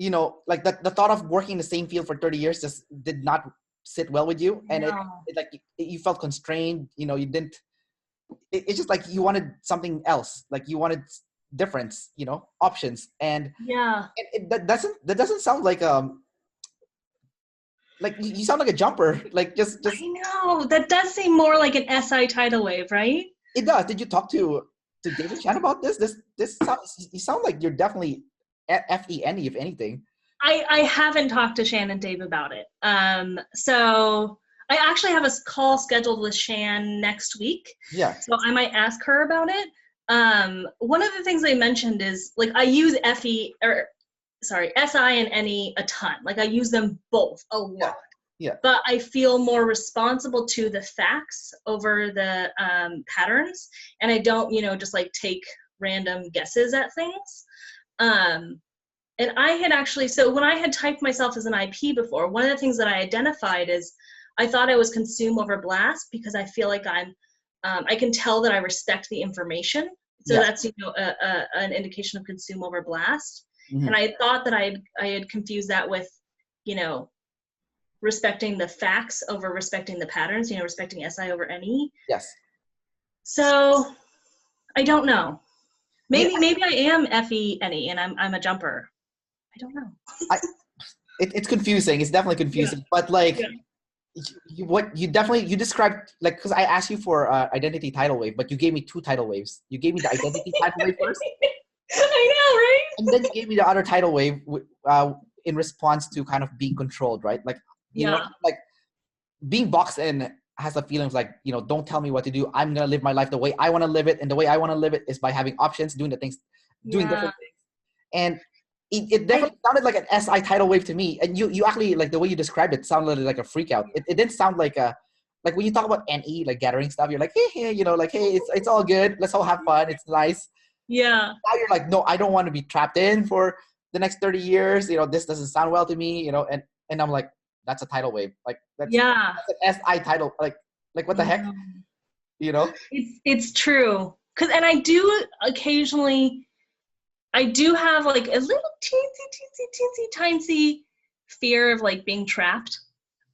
you know, like the thought of working in the same field for 30 years just did not sit well with you, and No. it like you felt constrained, you know, you didn't it's just like you wanted something else, like you wanted difference, you know, options, and Yeah. that doesn't sound like you sound like a jumper, like just I know. That does seem more like an SI tidal wave, right? it does. Did you talk to David Chan about this sounds, you sound like you're definitely FENE if anything. I haven't talked to Shan and Dave about it. So I actually have a call scheduled with Shan next week. Yeah. So I might ask her about it. One of the things they mentioned is like I use SI and NE a ton. Like I use them both a lot. Yeah. But I feel more responsible to the facts over the patterns, and I don't, you know, just like take random guesses at things. And I had actually, so when I had typed myself as an IP before, one of the things that I identified is I thought I was consume over blast because I feel like I can tell that I respect the information. So that's, you know, an indication of consume over blast. Mm-hmm. And I thought that I had confused that with, you know, respecting the facts over respecting the patterns, you know, respecting SI over NE. Yes. So I don't know. Maybe I am FENE and I'm a jumper. I don't know. It's confusing. It's definitely confusing. But like, you described, like, because I asked you for identity tidal wave, but you gave me two tidal waves. You gave me the identity tidal wave first. I know, right? And then you gave me the other tidal wave in response to kind of being controlled, right? Like, you know, like being boxed in has a feeling of like, you know, don't tell me what to do. I'm gonna live my life the way I want to live it, and the way I want to live it is by having options, doing different things, and it definitely sounded like an SI tidal wave to me. And you actually, like the way you described it sounded like a freak out. It didn't sound like like when you talk about NE, like gathering stuff, you're like, hey, you know, like, hey, it's all good. Let's all have fun. It's nice. Yeah. Now you're like, no, I don't want to be trapped in for the next 30 years. You know, this doesn't sound well to me, you know, and I'm like, that's a tidal wave. Like that's an SI tidal. Like what the heck? You know? It's true. And I do occasionally, I do have like a little teensy tiny fear of like being trapped.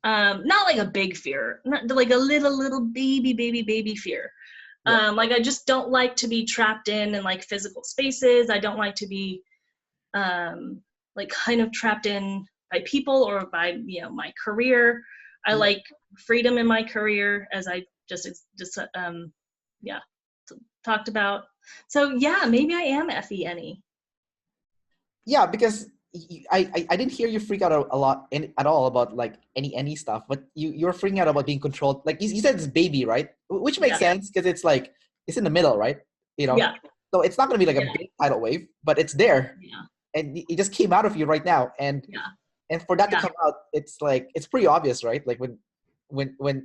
Not like a big fear, not like a little baby fear. Like I just don't like to be trapped in like physical spaces. I don't like to be like kind of trapped in by people or by, you know, my career. I like freedom in my career, as I just talked about. So yeah, maybe I am FENE. Yeah, because I didn't hear you freak out a lot at all about like any stuff, but you're freaking out about being controlled. Like you said, it's baby, right? Which makes sense because it's like it's in the middle, right? You know, so it's not gonna be like a big tidal wave, but it's there, and it just came out of you right now, and for that to come out, it's like it's pretty obvious, right? Like when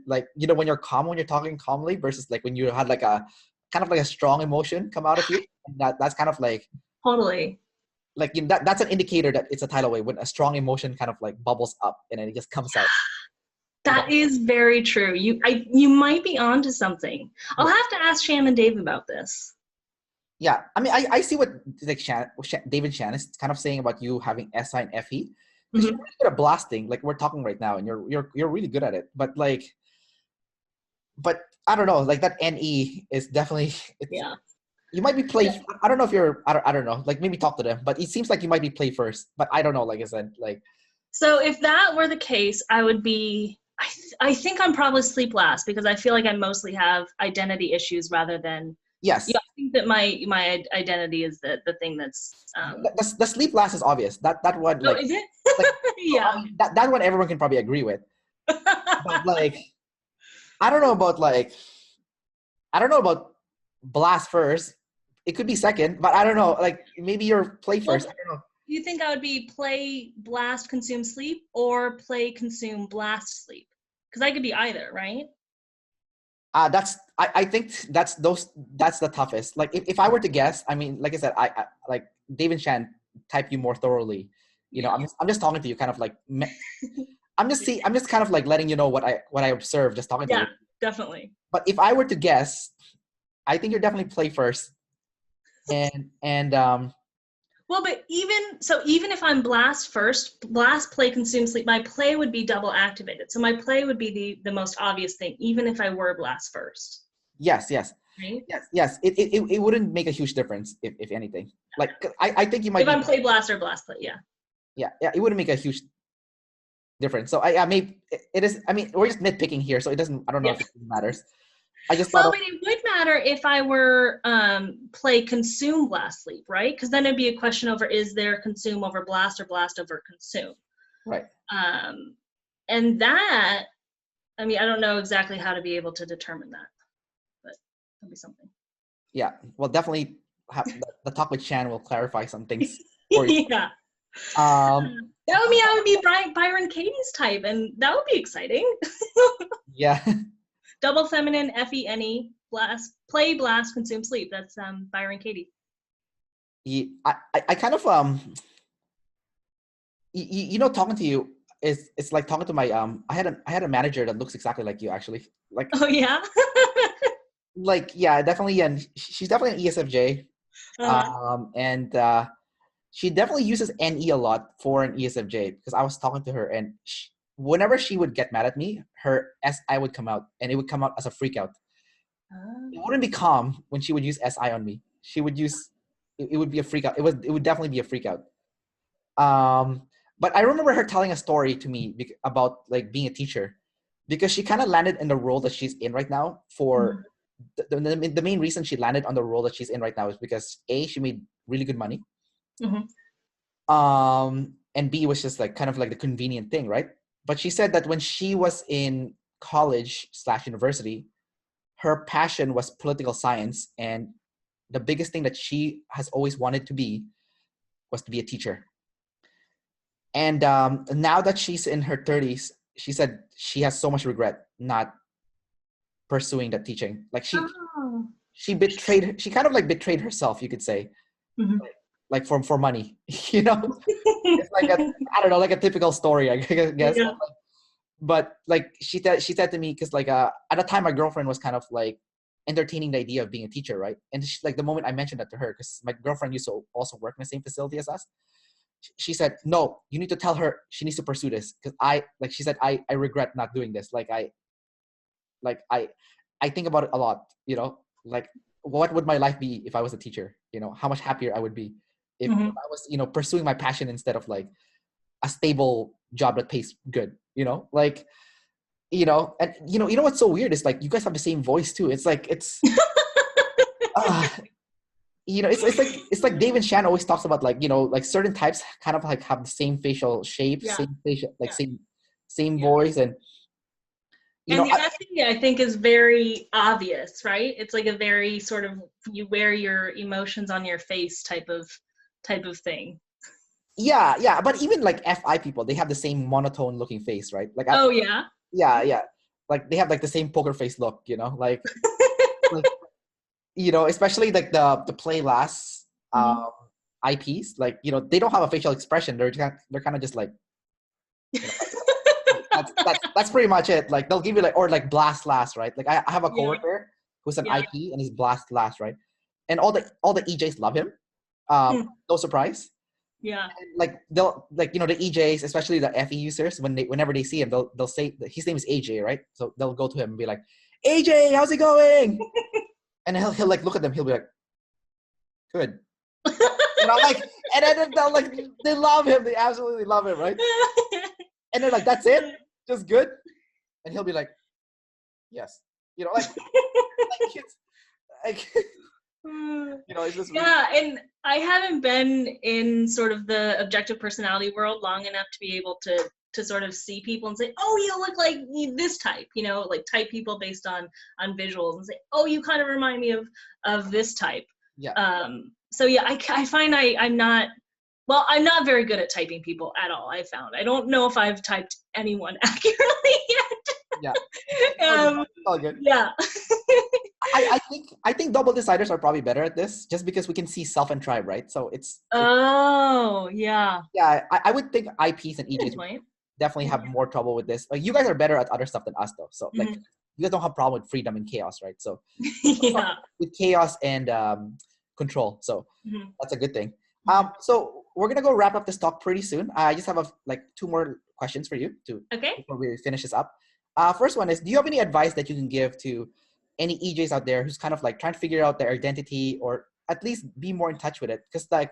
like, you know, when you're calm, when you're talking calmly versus like when you had like a kind of like a strong emotion come out of you, and that's kind of like totally. Like, you know, that's an indicator that it's a tidal wave when a strong emotion kind of like bubbles up and then it just comes out. That is very true. You might be onto something. I'll have to ask Shan and Dave about this. Yeah, I mean, I see what like David Shan is kind of saying about you having SI and FE. Because you're really good at blasting, like we're talking right now, and you're really good at it. But I don't know, like that NE is definitely You might be play. I don't know if you're. I don't know. Like maybe talk to them, but it seems like you might be play first. But I don't know. Like I said, like. So if that were the case, I would be. I think I'm probably sleep last because I feel like I mostly have identity issues rather than. Yes. Yeah, I think that my identity is the thing that's. The sleep last is obvious. That one like. Oh, is it? Like, yeah. I mean, that one everyone can probably agree with. But like, I don't know about blast first. It could be second, but I don't know. Like maybe you're play first. I don't know. You think I would be play, blast, consume, sleep, or play, consume, blast, sleep? Because I could be either, right? I think that's the toughest. Like if I were to guess, I mean, like I said, I like David Shan type you more thoroughly. You know, I'm just talking to you, kind of like. I'm just kind of like letting you know what I observed just talking to you. Yeah, definitely. But if I were to guess, I think you're definitely play first. And Well, but even if I'm blast first, blast, play, consume, sleep, my play would be double activated. So my play would be the most obvious thing, even if I were blast first. yes, Right? yes. It wouldn't make a huge difference if anything. Like I think you might If be I'm play blast or blast play, yeah. yeah, it wouldn't make a huge difference. So I may it is. I mean, we're just nitpicking here, so it doesn't. I don't know Yeah. if it matters. I just thought Well, of, but it would matter if I were play consume blast sleep, right? Because then it'd be a question over is there consume over blast or blast over consume. right. And that, I mean, I don't know exactly how to be able to determine that, but that'll be something. Yeah. Well, definitely the talk with Chan will clarify some things for you. Yeah. Um. That would mean I would be Byron Katie's type, and that would be exciting. Yeah. Double feminine, FENE, blast, play, blast, consume, sleep. That's Byron Katie. I kind of talking to you is it's like talking to my I had a manager that looks exactly like you actually, like Oh yeah. yeah, definitely. And she's definitely an ESFJ. And she definitely uses NE a lot for an ESFJ, because I was talking to her, and whenever she would get mad at me, her SI would come out, and it would come out as a freak out. It wouldn't be calm when she would use SI on me. She would use it would be a freak out. It would definitely be a freak out. But I remember her telling a story to me about like being a teacher, because she kind of landed in the role that she's in right now. For the main reason she landed on the role that she's in right now is because A, she made really good money. And B, was just like kind of like the convenient thing, right? But she said that when she was in college/university, her passion was political science, and the biggest thing that she has always wanted to be was to be a teacher. And now that she's in her 30s, she said she has so much regret not pursuing that teaching. Like she kind of like betrayed herself, you could say, like for money, you know. It's like I don't know, like a typical story, I guess. Yeah. But like she said to me, because like at the time my girlfriend was kind of like entertaining the idea of being a teacher, right? And she, like the moment I mentioned that to her, because my girlfriend used to also work in the same facility as us, she said, no, you need to tell her she needs to pursue this, because she said, I regret not doing this. I think about it a lot, you know, like what would my life be if I was a teacher? You know, how much happier I would be if I was, you know, pursuing my passion instead of like a stable job that pays good, you know, like, you know. And you know what's so weird is like you guys have the same voice too. It's like you know, it's like Dave and Shan always talks about, like, you know, like certain types kind of like have the same facial shape, same facial, like same voice. And you know, the FE, I think, is very obvious, right? It's like a very sort of you wear your emotions on your face type of thing. Yeah. But even like FI people, they have the same monotone looking face, right? Like yeah. Like they have like the same poker face look, you know, like, like you know, especially like the play last IPs, like, you know, they don't have a facial expression. They're kind of just like, you know, that's pretty much it. Like they'll give you like, or like blast last, right? Like I have a coworker who's an IP and he's blast last, right? And all the EJs love him. No surprise. Yeah. And like they'll, like, you know, the EJs, especially the FE users, whenever they see him, they'll say his name is AJ, right? So they'll go to him and be like, AJ, how's it going? And he'll like look at them. He'll be like, good. You know, like, and then they'll like, they love him. They absolutely love him, right? And they're like, that's it, just good. And he'll be like, yes. You know, like it's like, you know, it's just and I haven't been in sort of the objective personality world long enough to be able to sort of see people and say, oh, you look like this type, you know, like type people based on visuals and say, oh, you kind of remind me of this type. Yeah. So yeah, I find I'm not very good at typing people at all. I found I don't know if I've typed anyone accurately yet. Yeah. All good. Yeah. I think double deciders are probably better at this, just because we can see self and tribe, right? So it's yeah. yeah. I would think IPs and EJs definitely have more trouble with this. Like, you guys are better at other stuff than us, though. So like, you guys don't have problem with freedom and chaos, right? So Yeah. with chaos and control. So that's a good thing. So we're gonna go wrap up this talk pretty soon. I just have like 2 more questions for you before we finish this up. First one is, do you have any advice that you can give to any EJs out there who's kind of like trying to figure out their identity, or at least be more in touch with it? Because like,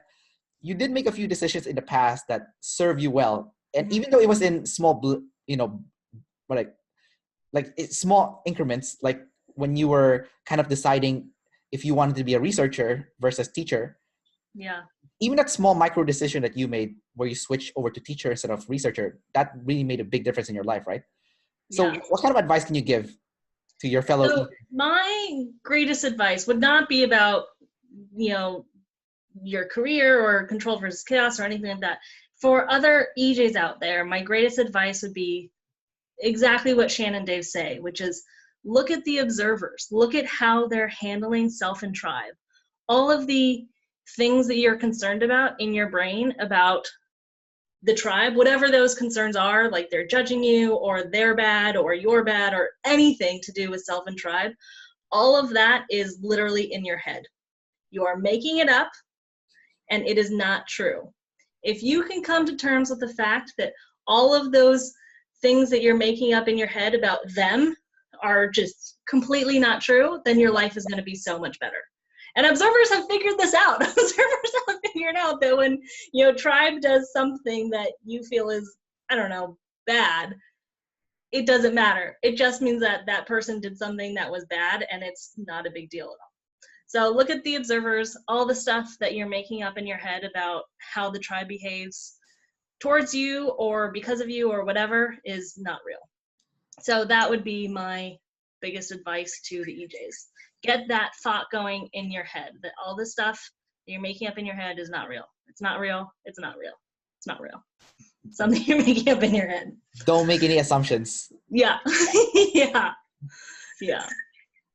you did make a few decisions in the past that serve you well, and even though it was in small, like it's small increments, like when you were kind of deciding if you wanted to be a researcher versus teacher. Yeah. Even that small micro decision that you made where you switched over to teacher instead of researcher, that really made a big difference in your life, right? So what kind of advice can you give to your fellow EJs? My greatest advice would not be about, your career or control versus chaos or anything like that. For other EJs out there, my greatest advice would be exactly what Shan and Dave say, which is look at the observers, look at how they're handling self and tribe. All of the things that you're concerned about in your brain about the tribe, whatever those concerns are, like they're judging you or they're bad or you're bad or anything to do with self and tribe, all of that is literally in your head. You are making it up and it is not true. If you can come to terms with the fact that all of those things that you're making up in your head about them are just completely not true, then your life is going to be so much better. And observers have figured this out. Observers have figured out that when, tribe does something that you feel is, bad, it doesn't matter. It just means that that person did something that was bad, and it's not a big deal at all. So look at the observers. All the stuff that you're making up in your head about how the tribe behaves towards you or because of you or whatever is not real. So that would be my biggest advice to the EJs. Get that thought going in your head that all this stuff that you're making up in your head is not real. It's not real. It's not real. It's not real. It's something you're making up in your head. Don't make any assumptions. Yeah. Yeah.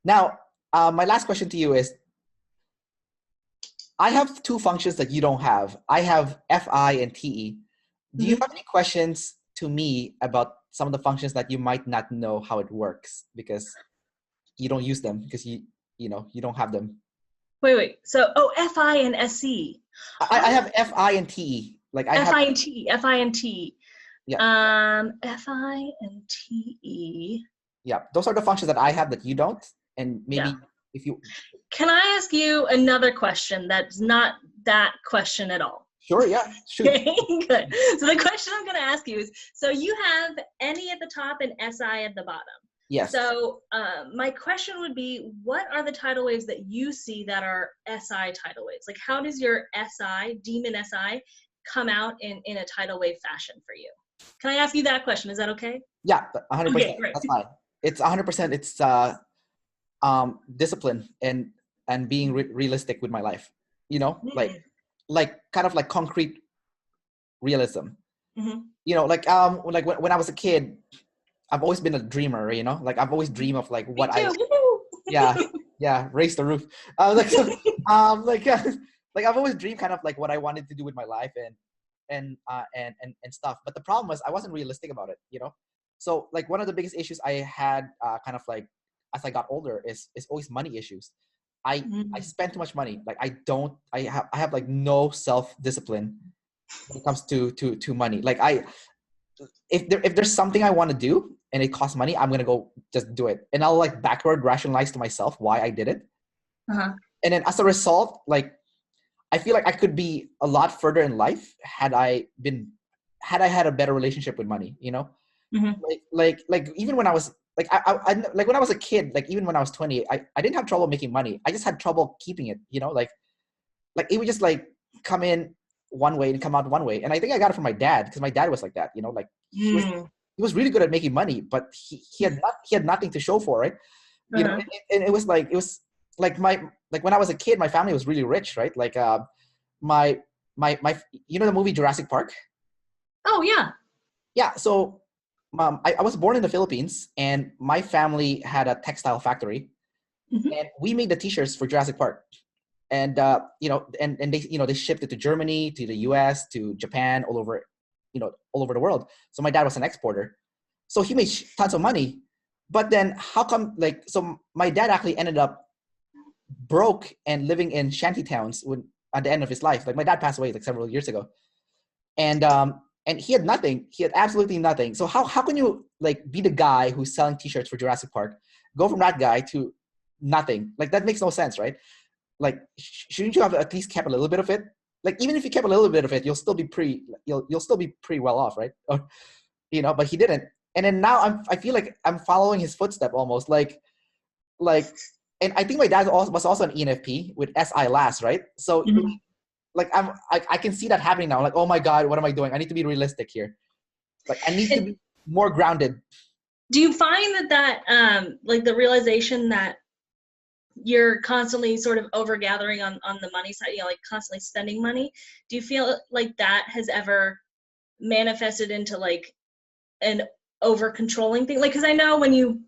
Now, my last question to you is, I have 2 functions that you don't have. I have FI and TE. Do you have any questions to me about some of the functions that you might not know how it works because you don't use them, because you don't have them? Wait. So, FI and SE. I have FI and TE. Like I FI have and T. FI and T. Yeah. FI and TE. Yeah, those are the functions that I have that you don't, and maybe if you. Can I ask you another question that's not that question at all? Sure, yeah, shoot. Okay, good. So the question I'm going to ask you is, so you have NE at the top and SI at the bottom. Yes. So my question would be, what are the tidal waves that you see that are SI tidal waves? Like, how does your SI, demon SI, come out in a tidal wave fashion for you? Can I ask you that question? Is that okay? Yeah, 100%. Okay, great. That's fine. It's 100%. It's discipline and being realistic with my life. Like kind of like concrete realism. Like when I was a kid, I've always been a dreamer. Like I've always dreamed of like what raise the roof. Like I've always dreamed kind of like what I wanted to do with my life and stuff. But the problem was I wasn't realistic about it. So like one of the biggest issues I had kind of like as I got older is always money issues. I spend too much money. Like I have like no self-discipline when it comes to money. Like if there's something I want to do and it costs money, I'm gonna go just do it, and I'll like backward rationalize to myself why I did it. And then as a result, like I feel like I could be a lot further in life had I had a better relationship with money. Like even when I was like I like when I was a kid, like even when I was 20, I didn't have trouble making money. I just had trouble keeping it. Like it would just like come in one way and come out one way. And I think I got it from my dad, because my dad was like that. Like he was really good at making money, but he had nothing to show for it. And it was like when I was a kid, my family was really rich, right? Like my the movie Jurassic Park? Oh yeah. Yeah, so I was born in the Philippines, and my family had a textile factory, and we made the T-shirts for Jurassic Park, and and they they shipped it to Germany, to the US, to Japan, all over all over the world. So my dad was an exporter. So he made tons of money. But then how come, so my dad actually ended up broke and living in shanty towns at the end of his life. Like my dad passed away like several years ago. And he had nothing. He had absolutely nothing. So how can you like be the guy who's selling t-shirts for Jurassic Park, go from that guy to nothing? Like that makes no sense, right? Like shouldn't you have at least kept a little bit of it? Like even if you kept a little bit of it, you'll still be pretty well off, right? Or, but he didn't. And then now I feel like I'm following his footstep almost like, and I think my dad was also an ENFP with SI last, right? So like I can see that happening now. Like, oh my God, what am I doing? I need to be realistic here. Like I need to be more grounded. Do you find that like the realization that you're constantly sort of overgathering on the money side, like constantly spending money, do you feel like that has ever manifested into like an over controlling thing? Like, because I know when you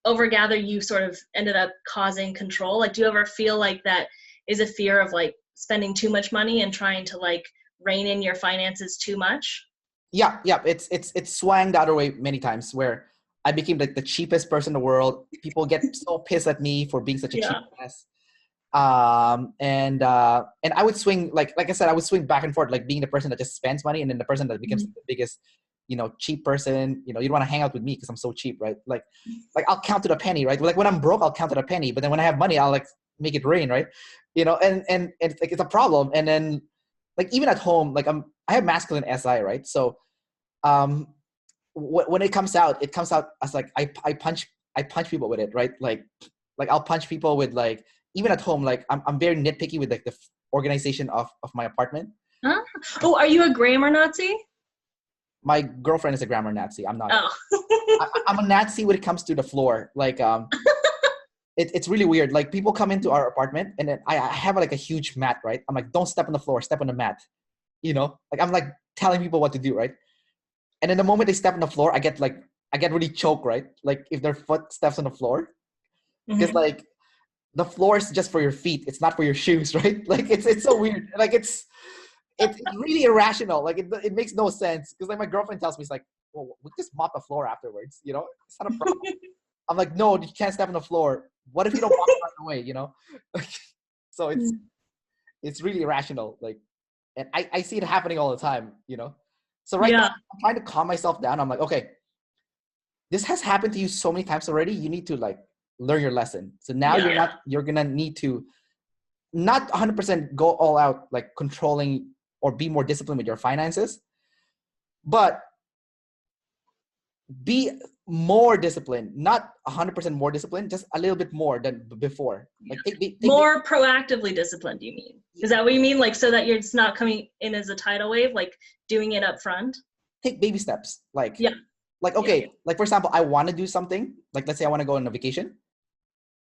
overgather, you sort of ended up causing control. Like, do you ever feel like that is a fear of like spending too much money and trying to like rein in your finances too much? Yeah. It's swung the other way many times where I became like the cheapest person in the world. People get so pissed at me for being such a cheap ass. And I would swing like I said, I would swing back and forth, like being the person that just spends money and then the person that becomes the biggest, cheap person. You don't want to hang out with me because I'm so cheap, right? Like I'll count to the penny, right? Like when I'm broke, I'll count to the penny, but then when I have money, I'll like make it rain, right? And it's like it's a problem. And then like even at home, like I have masculine SI, right? So when it comes out as like I punch people with it, right? Like I'll punch people with like, even at home, like I'm very nitpicky with like the organization of my apartment. Huh? Oh, are you a grammar Nazi? My girlfriend is a grammar Nazi. I'm not. Oh. I'm a Nazi when it comes to the floor. Like it's really weird. Like people come into our apartment and then I have like a huge mat, right? I'm like, don't step on the floor, step on the mat. Like I'm like telling people what to do, right? And then the moment they step on the floor, I get really choked, right? Like if their foot steps on the floor, because like the floor is just for your feet. It's not for your shoes, right? Like it's so weird. Like it's really irrational. Like it makes no sense. Because like my girlfriend tells me, it's like, well, we just mop the floor afterwards. It's not a problem. I'm like, no, you can't step on the floor. What if you don't walk right away? So it's really irrational. Like, and I see it happening all the time. So right now I'm trying to calm myself down. I'm like, okay, this has happened to you so many times already. You need to like learn your lesson. So now you're gonna need to not 100% go all out, like controlling or be more disciplined with your finances, but be more disciplined, not 100% more disciplined, just a little bit more than before. Like more proactively disciplined, you mean? Is that what you mean? Like, so that it's not coming in as a tidal wave, like doing it up front? Take baby steps. Like, okay, like for example, I want to do something, like let's say I want to go on a vacation.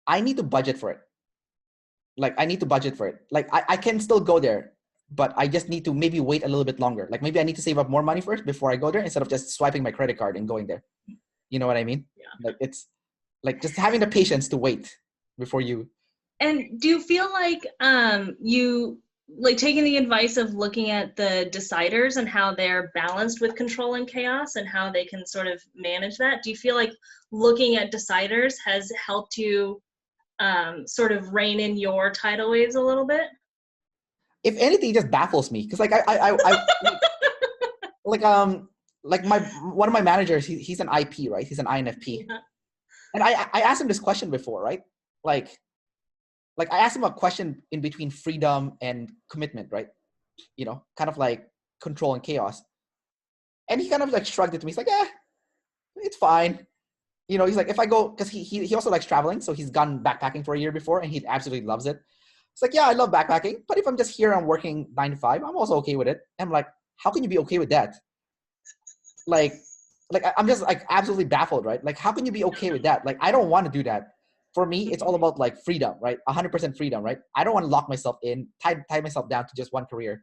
I need to budget for it. Like I can still go there, but I just need to maybe wait a little bit longer. Like maybe I need to save up more money first before I go there instead of just swiping my credit card and going there. You know what I mean? Yeah. Like it's like just having the patience to wait before you. And do you feel like you like taking the advice of looking at the deciders and how they're balanced with control and chaos and how they can sort of manage that? Do you feel like looking at deciders has helped you sort of rein in your tidal waves a little bit? If anything, it just baffles me because like I like my one of my managers, he's an IP, right? He's an INFP, and I asked him this question before, right? Like I asked him a question in between freedom and commitment, right? Kind of like control and chaos, and he kind of like shrugged it to me. He's like, it's fine. He's like, if I go, because he also likes traveling, so he's gone backpacking for a year before, and he absolutely loves it. It's like, yeah, I love backpacking, but if I'm just here, I'm working 9 to 5, I'm also okay with it. And I'm like, how can you be okay with that? Like I'm just like absolutely baffled, right? Like, how can you be okay with that? Like, I don't want to do that. For me, it's all about like freedom, right? 100% freedom, right? I don't want to lock myself in, tie myself down to just one career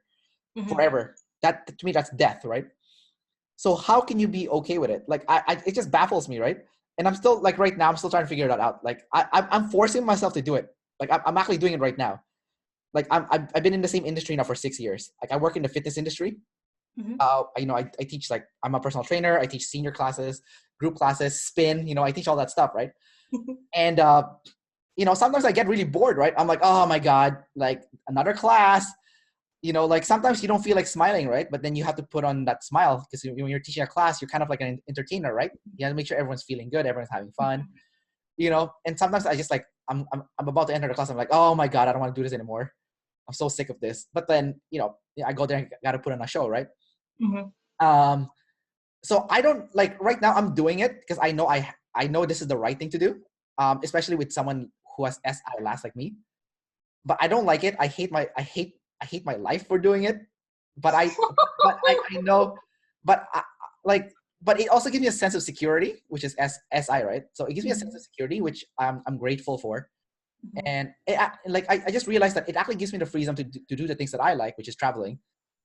forever. That to me, that's death, right? So how can you be okay with it? Like, it just baffles me, right? And I'm still like right now, I'm still trying to figure that out. Like, I'm forcing myself to do it. Like, I'm actually doing it right now. Like, I've been in the same industry now for 6 years. Like, I work in the fitness industry. Mhm. I teach, like, I'm a personal trainer. I teach senior classes, group classes, spin, I teach all that stuff, right? And, sometimes I get really bored, right? I'm like, oh my God, like another class, like sometimes you don't feel like smiling, right? But then you have to put on that smile because when you're teaching a class, you're kind of like an entertainer, right? You have to make sure everyone's feeling good, everyone's having fun, and sometimes I just like, I'm about to enter the class. I'm like, oh my God, I don't want to do this anymore. I'm so sick of this. But then, I go there and got to put on a show, right? Mhm. Um, so I don't like right now I'm doing it because I know this is the right thing to do. Especially with someone who has SI last like me. But I don't like it. I hate my life for doing it. But I know, but but it also gives me a sense of security, which is SI, right? So it gives me a sense of security, which I'm grateful for. And I just realized that it actually gives me the freedom to do the things that I like, which is traveling.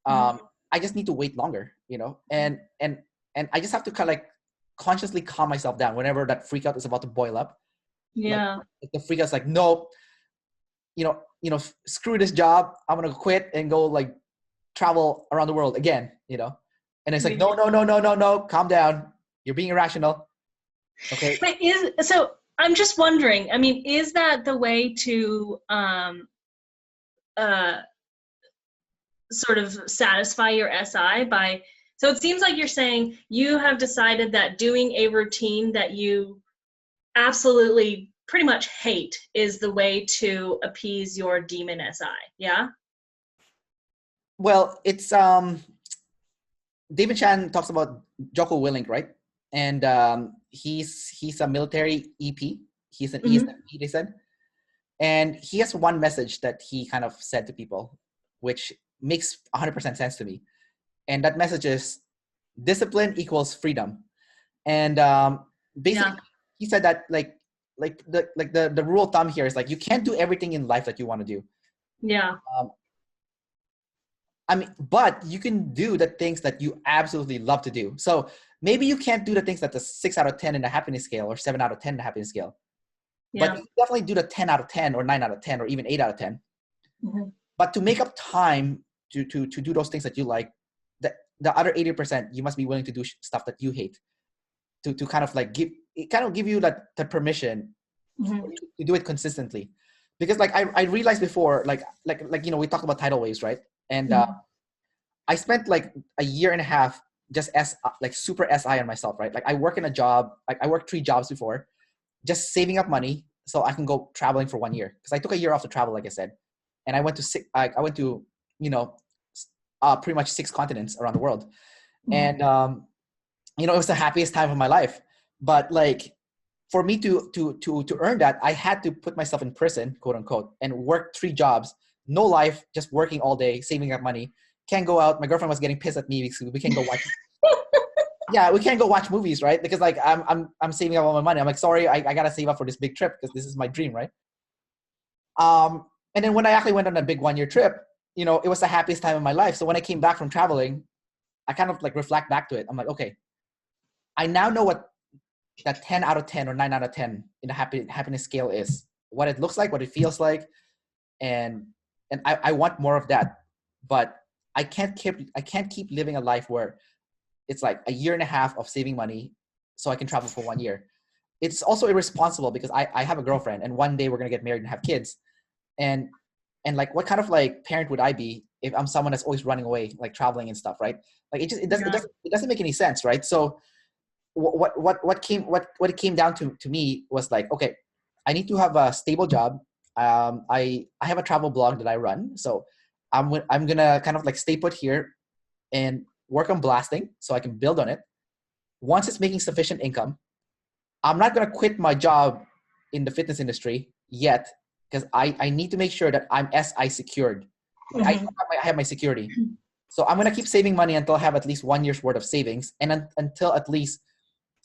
I just need to wait longer, and I just have to kind of like consciously calm myself down whenever that freak out is about to boil up. Yeah. Like the freak out's like, no, screw this job. I'm gonna quit and go like travel around the world again, And it's like, no, no, no, no, no, no, calm down. You're being irrational. Okay. But so I'm just wondering, I mean, is that the way to sort of satisfy your SI by, so it seems like you're saying you have decided that doing a routine that you absolutely pretty much hate is the way to appease your demon SI, yeah? Well, it's David Chan talks about Jocko Willink, right? And he's a military EP. He's an ESFP, they said. And he has one message that he kind of said to people, which makes 100% sense to me. And that message is discipline equals freedom. And basically, he said that the rule of thumb here is like you can't do everything in life that you want to do. Yeah. I mean, but you can do the things that you absolutely love to do. So maybe you can't do the things that the 6 out of 10 in the happiness scale or 7 out of 10 in the happiness scale. Yeah. But you definitely do the 10 out of 10 or 9 out of 10 or even 8 out of 10. But to make up time to do those things that you like, the other 80%, you must be willing to do stuff that you hate to kind of like give you the permission to do it consistently. Because like I realized before, like we talked about tidal waves, right? And I spent like a year and a half just like super SI on myself, right? Like I work in a job, like I worked 3 jobs before, just saving up money so I can go traveling for 1 year. Because I took a year off to travel, like I said, and I went to pretty much 6 continents around the world, and it was the happiest time of my life. But like for me to earn that, I had to put myself in prison, quote unquote, and work 3 jobs, no life, just working all day, saving up money. Can't go out. My girlfriend was getting pissed at me because we can't go watch. Yeah, we can't go watch movies, right? Because like I'm saving up all my money. I'm like, sorry, I gotta save up for this big trip because this is my dream, right? And then when I actually went on a big 1 year trip, it was the happiest time of my life. So when I came back from traveling, I kind of like reflect back to it. I'm like, okay, I now know what that 10 out of 10 or 9 out of 10 in the happiness scale is, what it looks like, what it feels like. And I want more of that, but I can't keep living a life where it's like a year and a half of saving money so I can travel for 1 year. It's also irresponsible because I have a girlfriend and one day we're going to get married and have kids. And like, what kind of like parent would I be if I'm someone that's always running away, like traveling and stuff, right? Like it doesn't make any sense, right? So what it came down to me was like, okay, I need to have a stable job. I have a travel blog that I run, so I'm gonna kind of like stay put here and work on blasting so I can build on it. Once it's making sufficient income, I'm not gonna quit my job in the fitness industry yet because I need to make sure that I'm SI secured. I have my security. So I'm gonna keep saving money until I have at least 1 year's worth of savings, and until at least,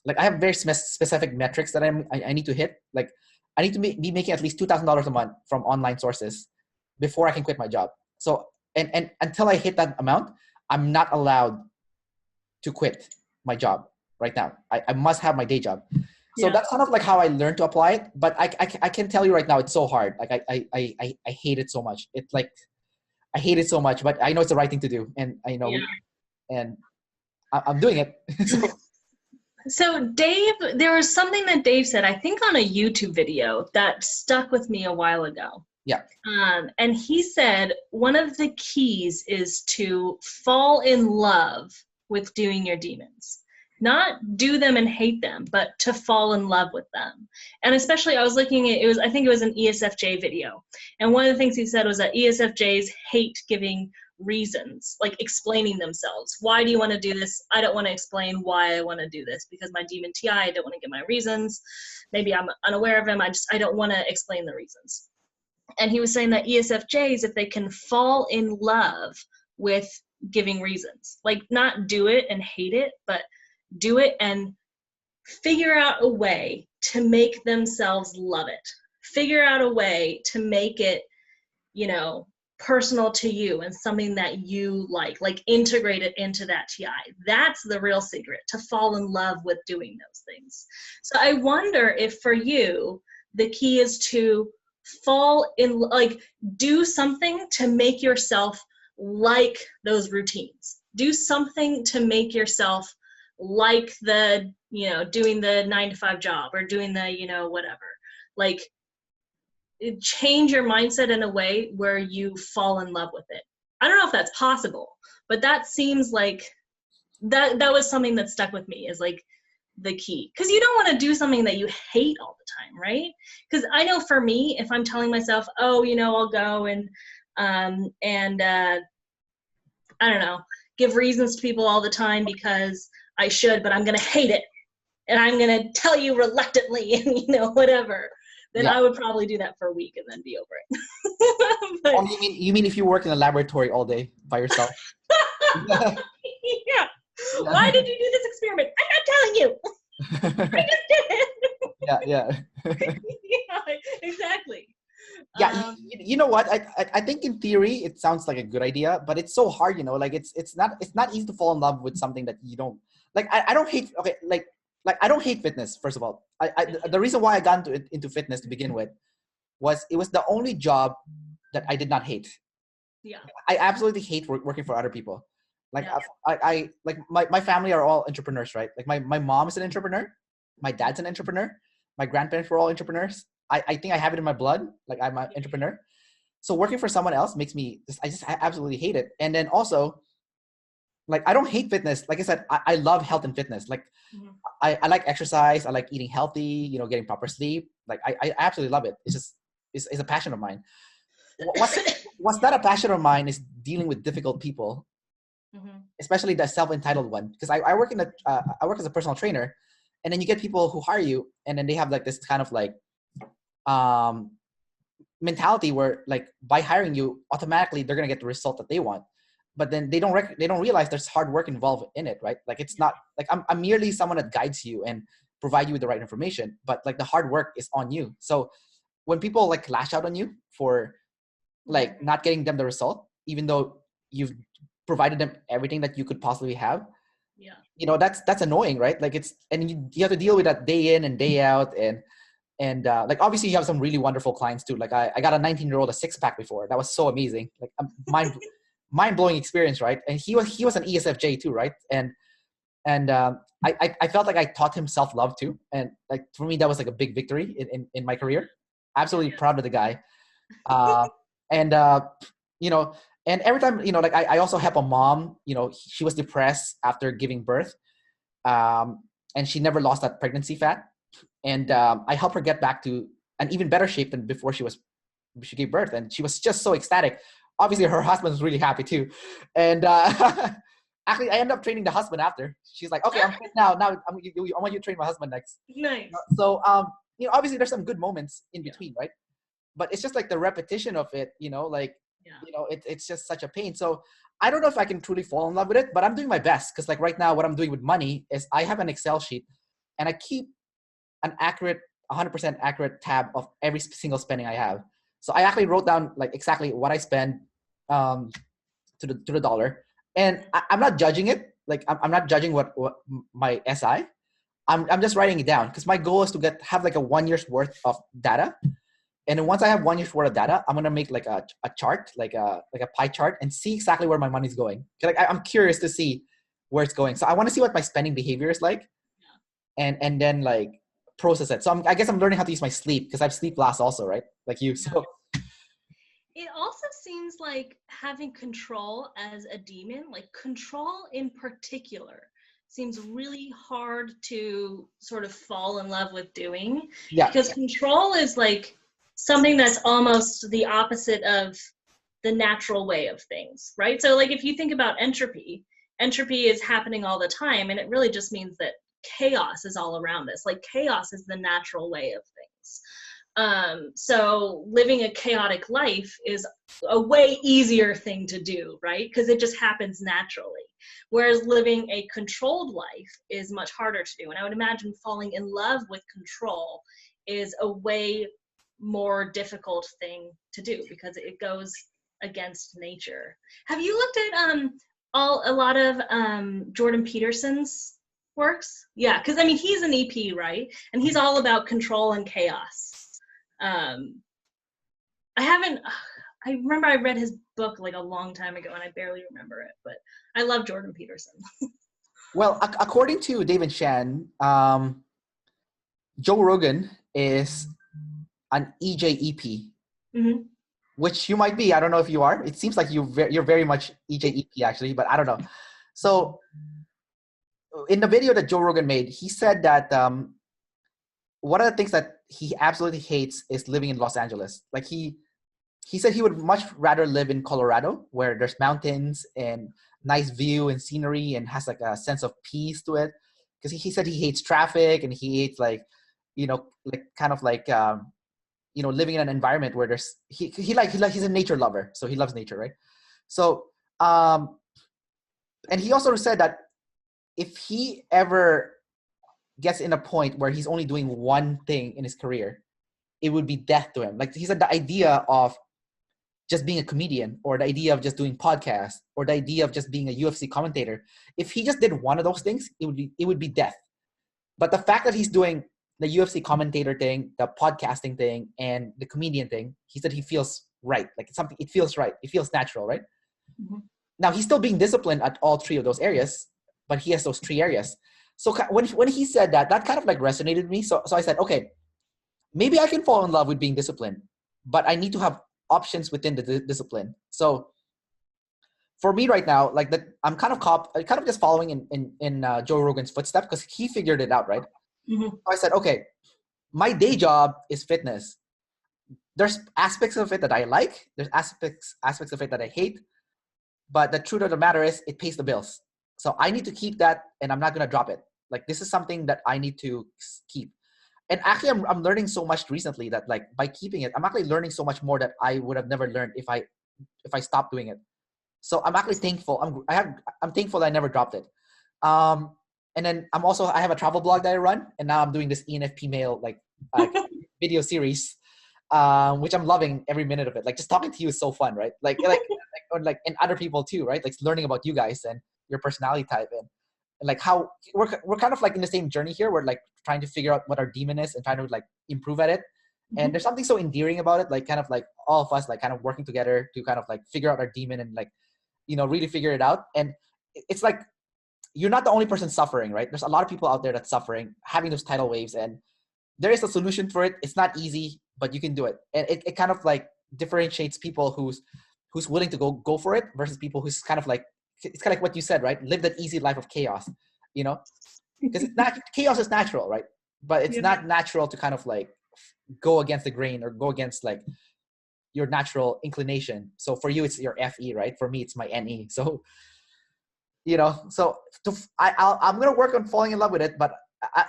like, I have very specific metrics that I need to hit. Like I need to be making at least $2,000 a month from online sources before I can quit my job. So and until I hit that amount, I'm not allowed to quit my job right now. I must have my day job. So that's kind of like how I learned to apply it. But I can tell you right now, it's so hard. Like I hate it so much. It's like I hate it so much, but I know it's the right thing to do. And I know, and I'm doing it. So Dave, there was something that Dave said, I think on a YouTube video, that stuck with me a while ago. Yeah. And he said one of the keys is to fall in love with doing your demons. Not do them and hate them, but to fall in love with them. And especially, I was looking at, I think it was an ESFJ video. And one of the things he said was that ESFJs hate giving reasons, like explaining themselves. Why do you want to do this? I don't want to explain why I want to do this, because my demon TI, I don't want to give my reasons. Maybe I'm unaware of them. I don't want to explain the reasons. And he was saying that ESFJs, if they can fall in love with giving reasons, like not do it and hate it, but do it and figure out a way to make themselves love it. Figure out a way to make it, personal to you and something that you like integrate it into that TI. That's the real secret, to fall in love with doing those things. So I wonder if for you, the key is to fall in, do something to make yourself like those routines. Do something to make yourself like the, doing the 9-to-5 job or doing the, whatever. Change your mindset in a way where you fall in love with it. I don't know if that's possible, but that seems like that was something that stuck with me, is like the key. Because you don't want to do something that you hate all the time, right? Because I know for me, if I'm telling myself, oh, I'll go and I don't know, give reasons to people all the time because I should, but I'm going to hate it. And I'm going to tell you reluctantly and, whatever. Then I would probably do that for a week and then be over it. But, oh, you mean if you work in a laboratory all day by yourself? Yeah. Why did you do this experiment? I'm not telling you. I just did it. Yeah. Yeah, exactly. Yeah, you know what? I think in theory it sounds like a good idea, but it's so hard, it's not easy to fall in love with something that you don't like. I don't hate I don't hate fitness. First of all, the reason why I got into fitness to begin with was it was the only job that I did not hate. Yeah, I absolutely hate working for other people. My family are all entrepreneurs, right? Like my mom is an entrepreneur, my dad's an entrepreneur, my grandparents were all entrepreneurs. I think I have it in my blood. Like I'm an entrepreneur. So working for someone else makes me I absolutely hate it. And then also, like, I don't hate fitness. Like I said, I love health and fitness. Like I like exercise. I like eating healthy, getting proper sleep. Like I absolutely love it. It's a passion of mine. What's not a passion of mine is dealing with difficult people, especially the self-entitled one. Because I work I work as a personal trainer, and then you get people who hire you, and then they have like this kind of like mentality where like by hiring you automatically they're gonna get the result that they want, but then they don't realize there's hard work involved in it, right? Like it's not like I'm merely someone that guides you and provide you with the right information, but like the hard work is on you. So when people like lash out on you for like not getting them the result, even though you've provided them everything that you could possibly have, that's annoying, right? Like and you have to deal with that day in and day out. And like obviously you have some really wonderful clients too. Like I got a 19-year-old a 6-pack before. That was so amazing. Like mind-blowing experience, right? And he was an ESFJ too, right? And I felt like I taught him self-love too. And like for me that was like a big victory in my career. Absolutely proud of the guy. And every time, like I also help a mom, she was depressed after giving birth. And she never lost that pregnancy fat. And I helped her get back to an even better shape than before she gave birth. And she was just so ecstatic. Obviously, her husband was really happy too. And actually, I ended up training the husband after. She's like, okay, I'm fit now. Now I want you to train my husband next. Nice. So, obviously there's some good moments in between, right? But it's just like the repetition of it, it's just such a pain. So I don't know if I can truly fall in love with it, but I'm doing my best. Because like right now, what I'm doing with money is I have an Excel sheet and I keep an 100% accurate tab of every single spending I have. So I actually wrote down like exactly what I spend to the dollar, and I'm not judging it. Like I'm not judging what my SI. I'm just writing it down because my goal is to have like a 1 year's worth of data, and then once I have 1 year's worth of data, I'm gonna make like a chart, like a pie chart, and see exactly where my money's going. Like I'm curious to see where it's going. So I want to see what my spending behavior is like, and then like process it. So I guess I'm learning how to use my sleep, because I have sleep loss also, right? Like you. So It also seems like having control as a demon, like control in particular, seems really hard to sort of fall in love with doing, yeah, because control is like something that's almost the opposite of the natural way of things, right? So like if you think about entropy, entropy is happening all the time, and it really just means that chaos is all around us. Like chaos is the natural way of things. So living a chaotic life is a way easier thing to do, right? Because it just happens naturally. Whereas living a controlled life is much harder to do. And I would imagine falling in love with control is a way more difficult thing to do, because it goes against nature. Have you looked at a lot of Jordan Peterson's works? Yeah, because I mean he's an EP, right? And he's all about control and chaos. I remember I read his book like a long time ago, and I barely remember it, but I love Jordan Peterson. well, according to David Shan, Joe Rogan is an EJEP, Mm-hmm. which you might be. I don't know if you are. It seems like you're very much EJEP actually, but I don't know. So in the video that Joe Rogan made, he said that one of the things that he absolutely hates is living in Los Angeles. Like he said he would much rather live in Colorado, where there's mountains and nice view and scenery, and has like a sense of peace to it. Because he said he hates traffic, and he hates like, like kind of like living in an environment where there's he's a nature lover, so he loves nature, right? So and he also said that if he ever gets in a point where he's only doing one thing in his career, it would be death to him. Like he said, the idea of just being a comedian, or the idea of just doing podcasts, or the idea of just being a UFC commentator, if he just did one of those things, it would be death. But the fact that he's doing the UFC commentator thing, the podcasting thing, and the comedian thing, he said he feels right. Like it's something, it feels right. It feels natural, right? Mm-hmm. Now he's still being disciplined at all three of those areas, but he has those three areas. So when he said that, that kind of like resonated with me. So I said, okay, maybe I can fall in love with being disciplined, but I need to have options within the discipline. So for me right now, like that, I'm kind of just following in Joe Rogan's footsteps, because he figured it out, right? Mm-hmm. So I said, okay, my day job is fitness. There's aspects of it that I like. There's aspects of it that I hate. But the truth of the matter is, it pays the bills. So I need to keep that, and I'm not gonna drop it. Like this is something that I need to keep. And actually, I'm learning so much recently that like by keeping it, I'm actually learning so much more that I would have never learned if I stopped doing it. So I'm actually thankful. I'm thankful that I never dropped it. And then I have a travel blog that I run, and now I'm doing this ENFP mail like video series, which I'm loving every minute of it. Like just talking to you is so fun, right? And other people too, right? Like learning about you guys and your personality type, and like how we're kind of like in the same journey here. We're like trying to figure out what our demon is and trying to like improve at it. And there's something so endearing about it, like kind of like all of us like kind of working together to kind of like figure out our demon and like, really figure it out. And it's like, you're not the only person suffering, right? There's a lot of people out there that's suffering, having those tidal waves, and there is a solution for it. It's not easy, but you can do it. And it kind of like differentiates people who's willing to go for it versus people who's kind of like, it's kind of like what you said, right? Live that easy life of chaos, because it's not, chaos is natural, right? But it's not natural to kind of like go against the grain or go against like your natural inclination. So for you, it's your FE, right? For me, it's my NE. So, I'm going to work on falling in love with it, but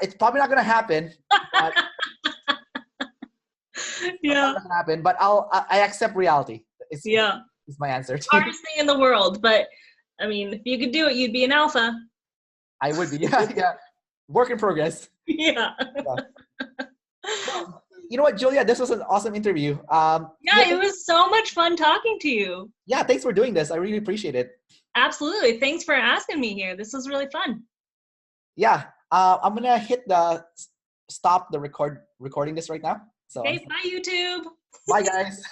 it's probably not going to happen. But Yeah. Not gonna happen, but I accept reality. Is my answer. Hardest thing in the world, but I mean, if you could do it, you'd be an alpha. I would be. Yeah. Work in progress. Yeah. Well, you know what, Julia? This was an awesome interview. It was so much fun talking to you. Yeah, thanks for doing this. I really appreciate it. Absolutely. Thanks for asking me here. This was really fun. Yeah. I'm gonna hit the stop the recording this right now. So okay, bye YouTube. bye guys.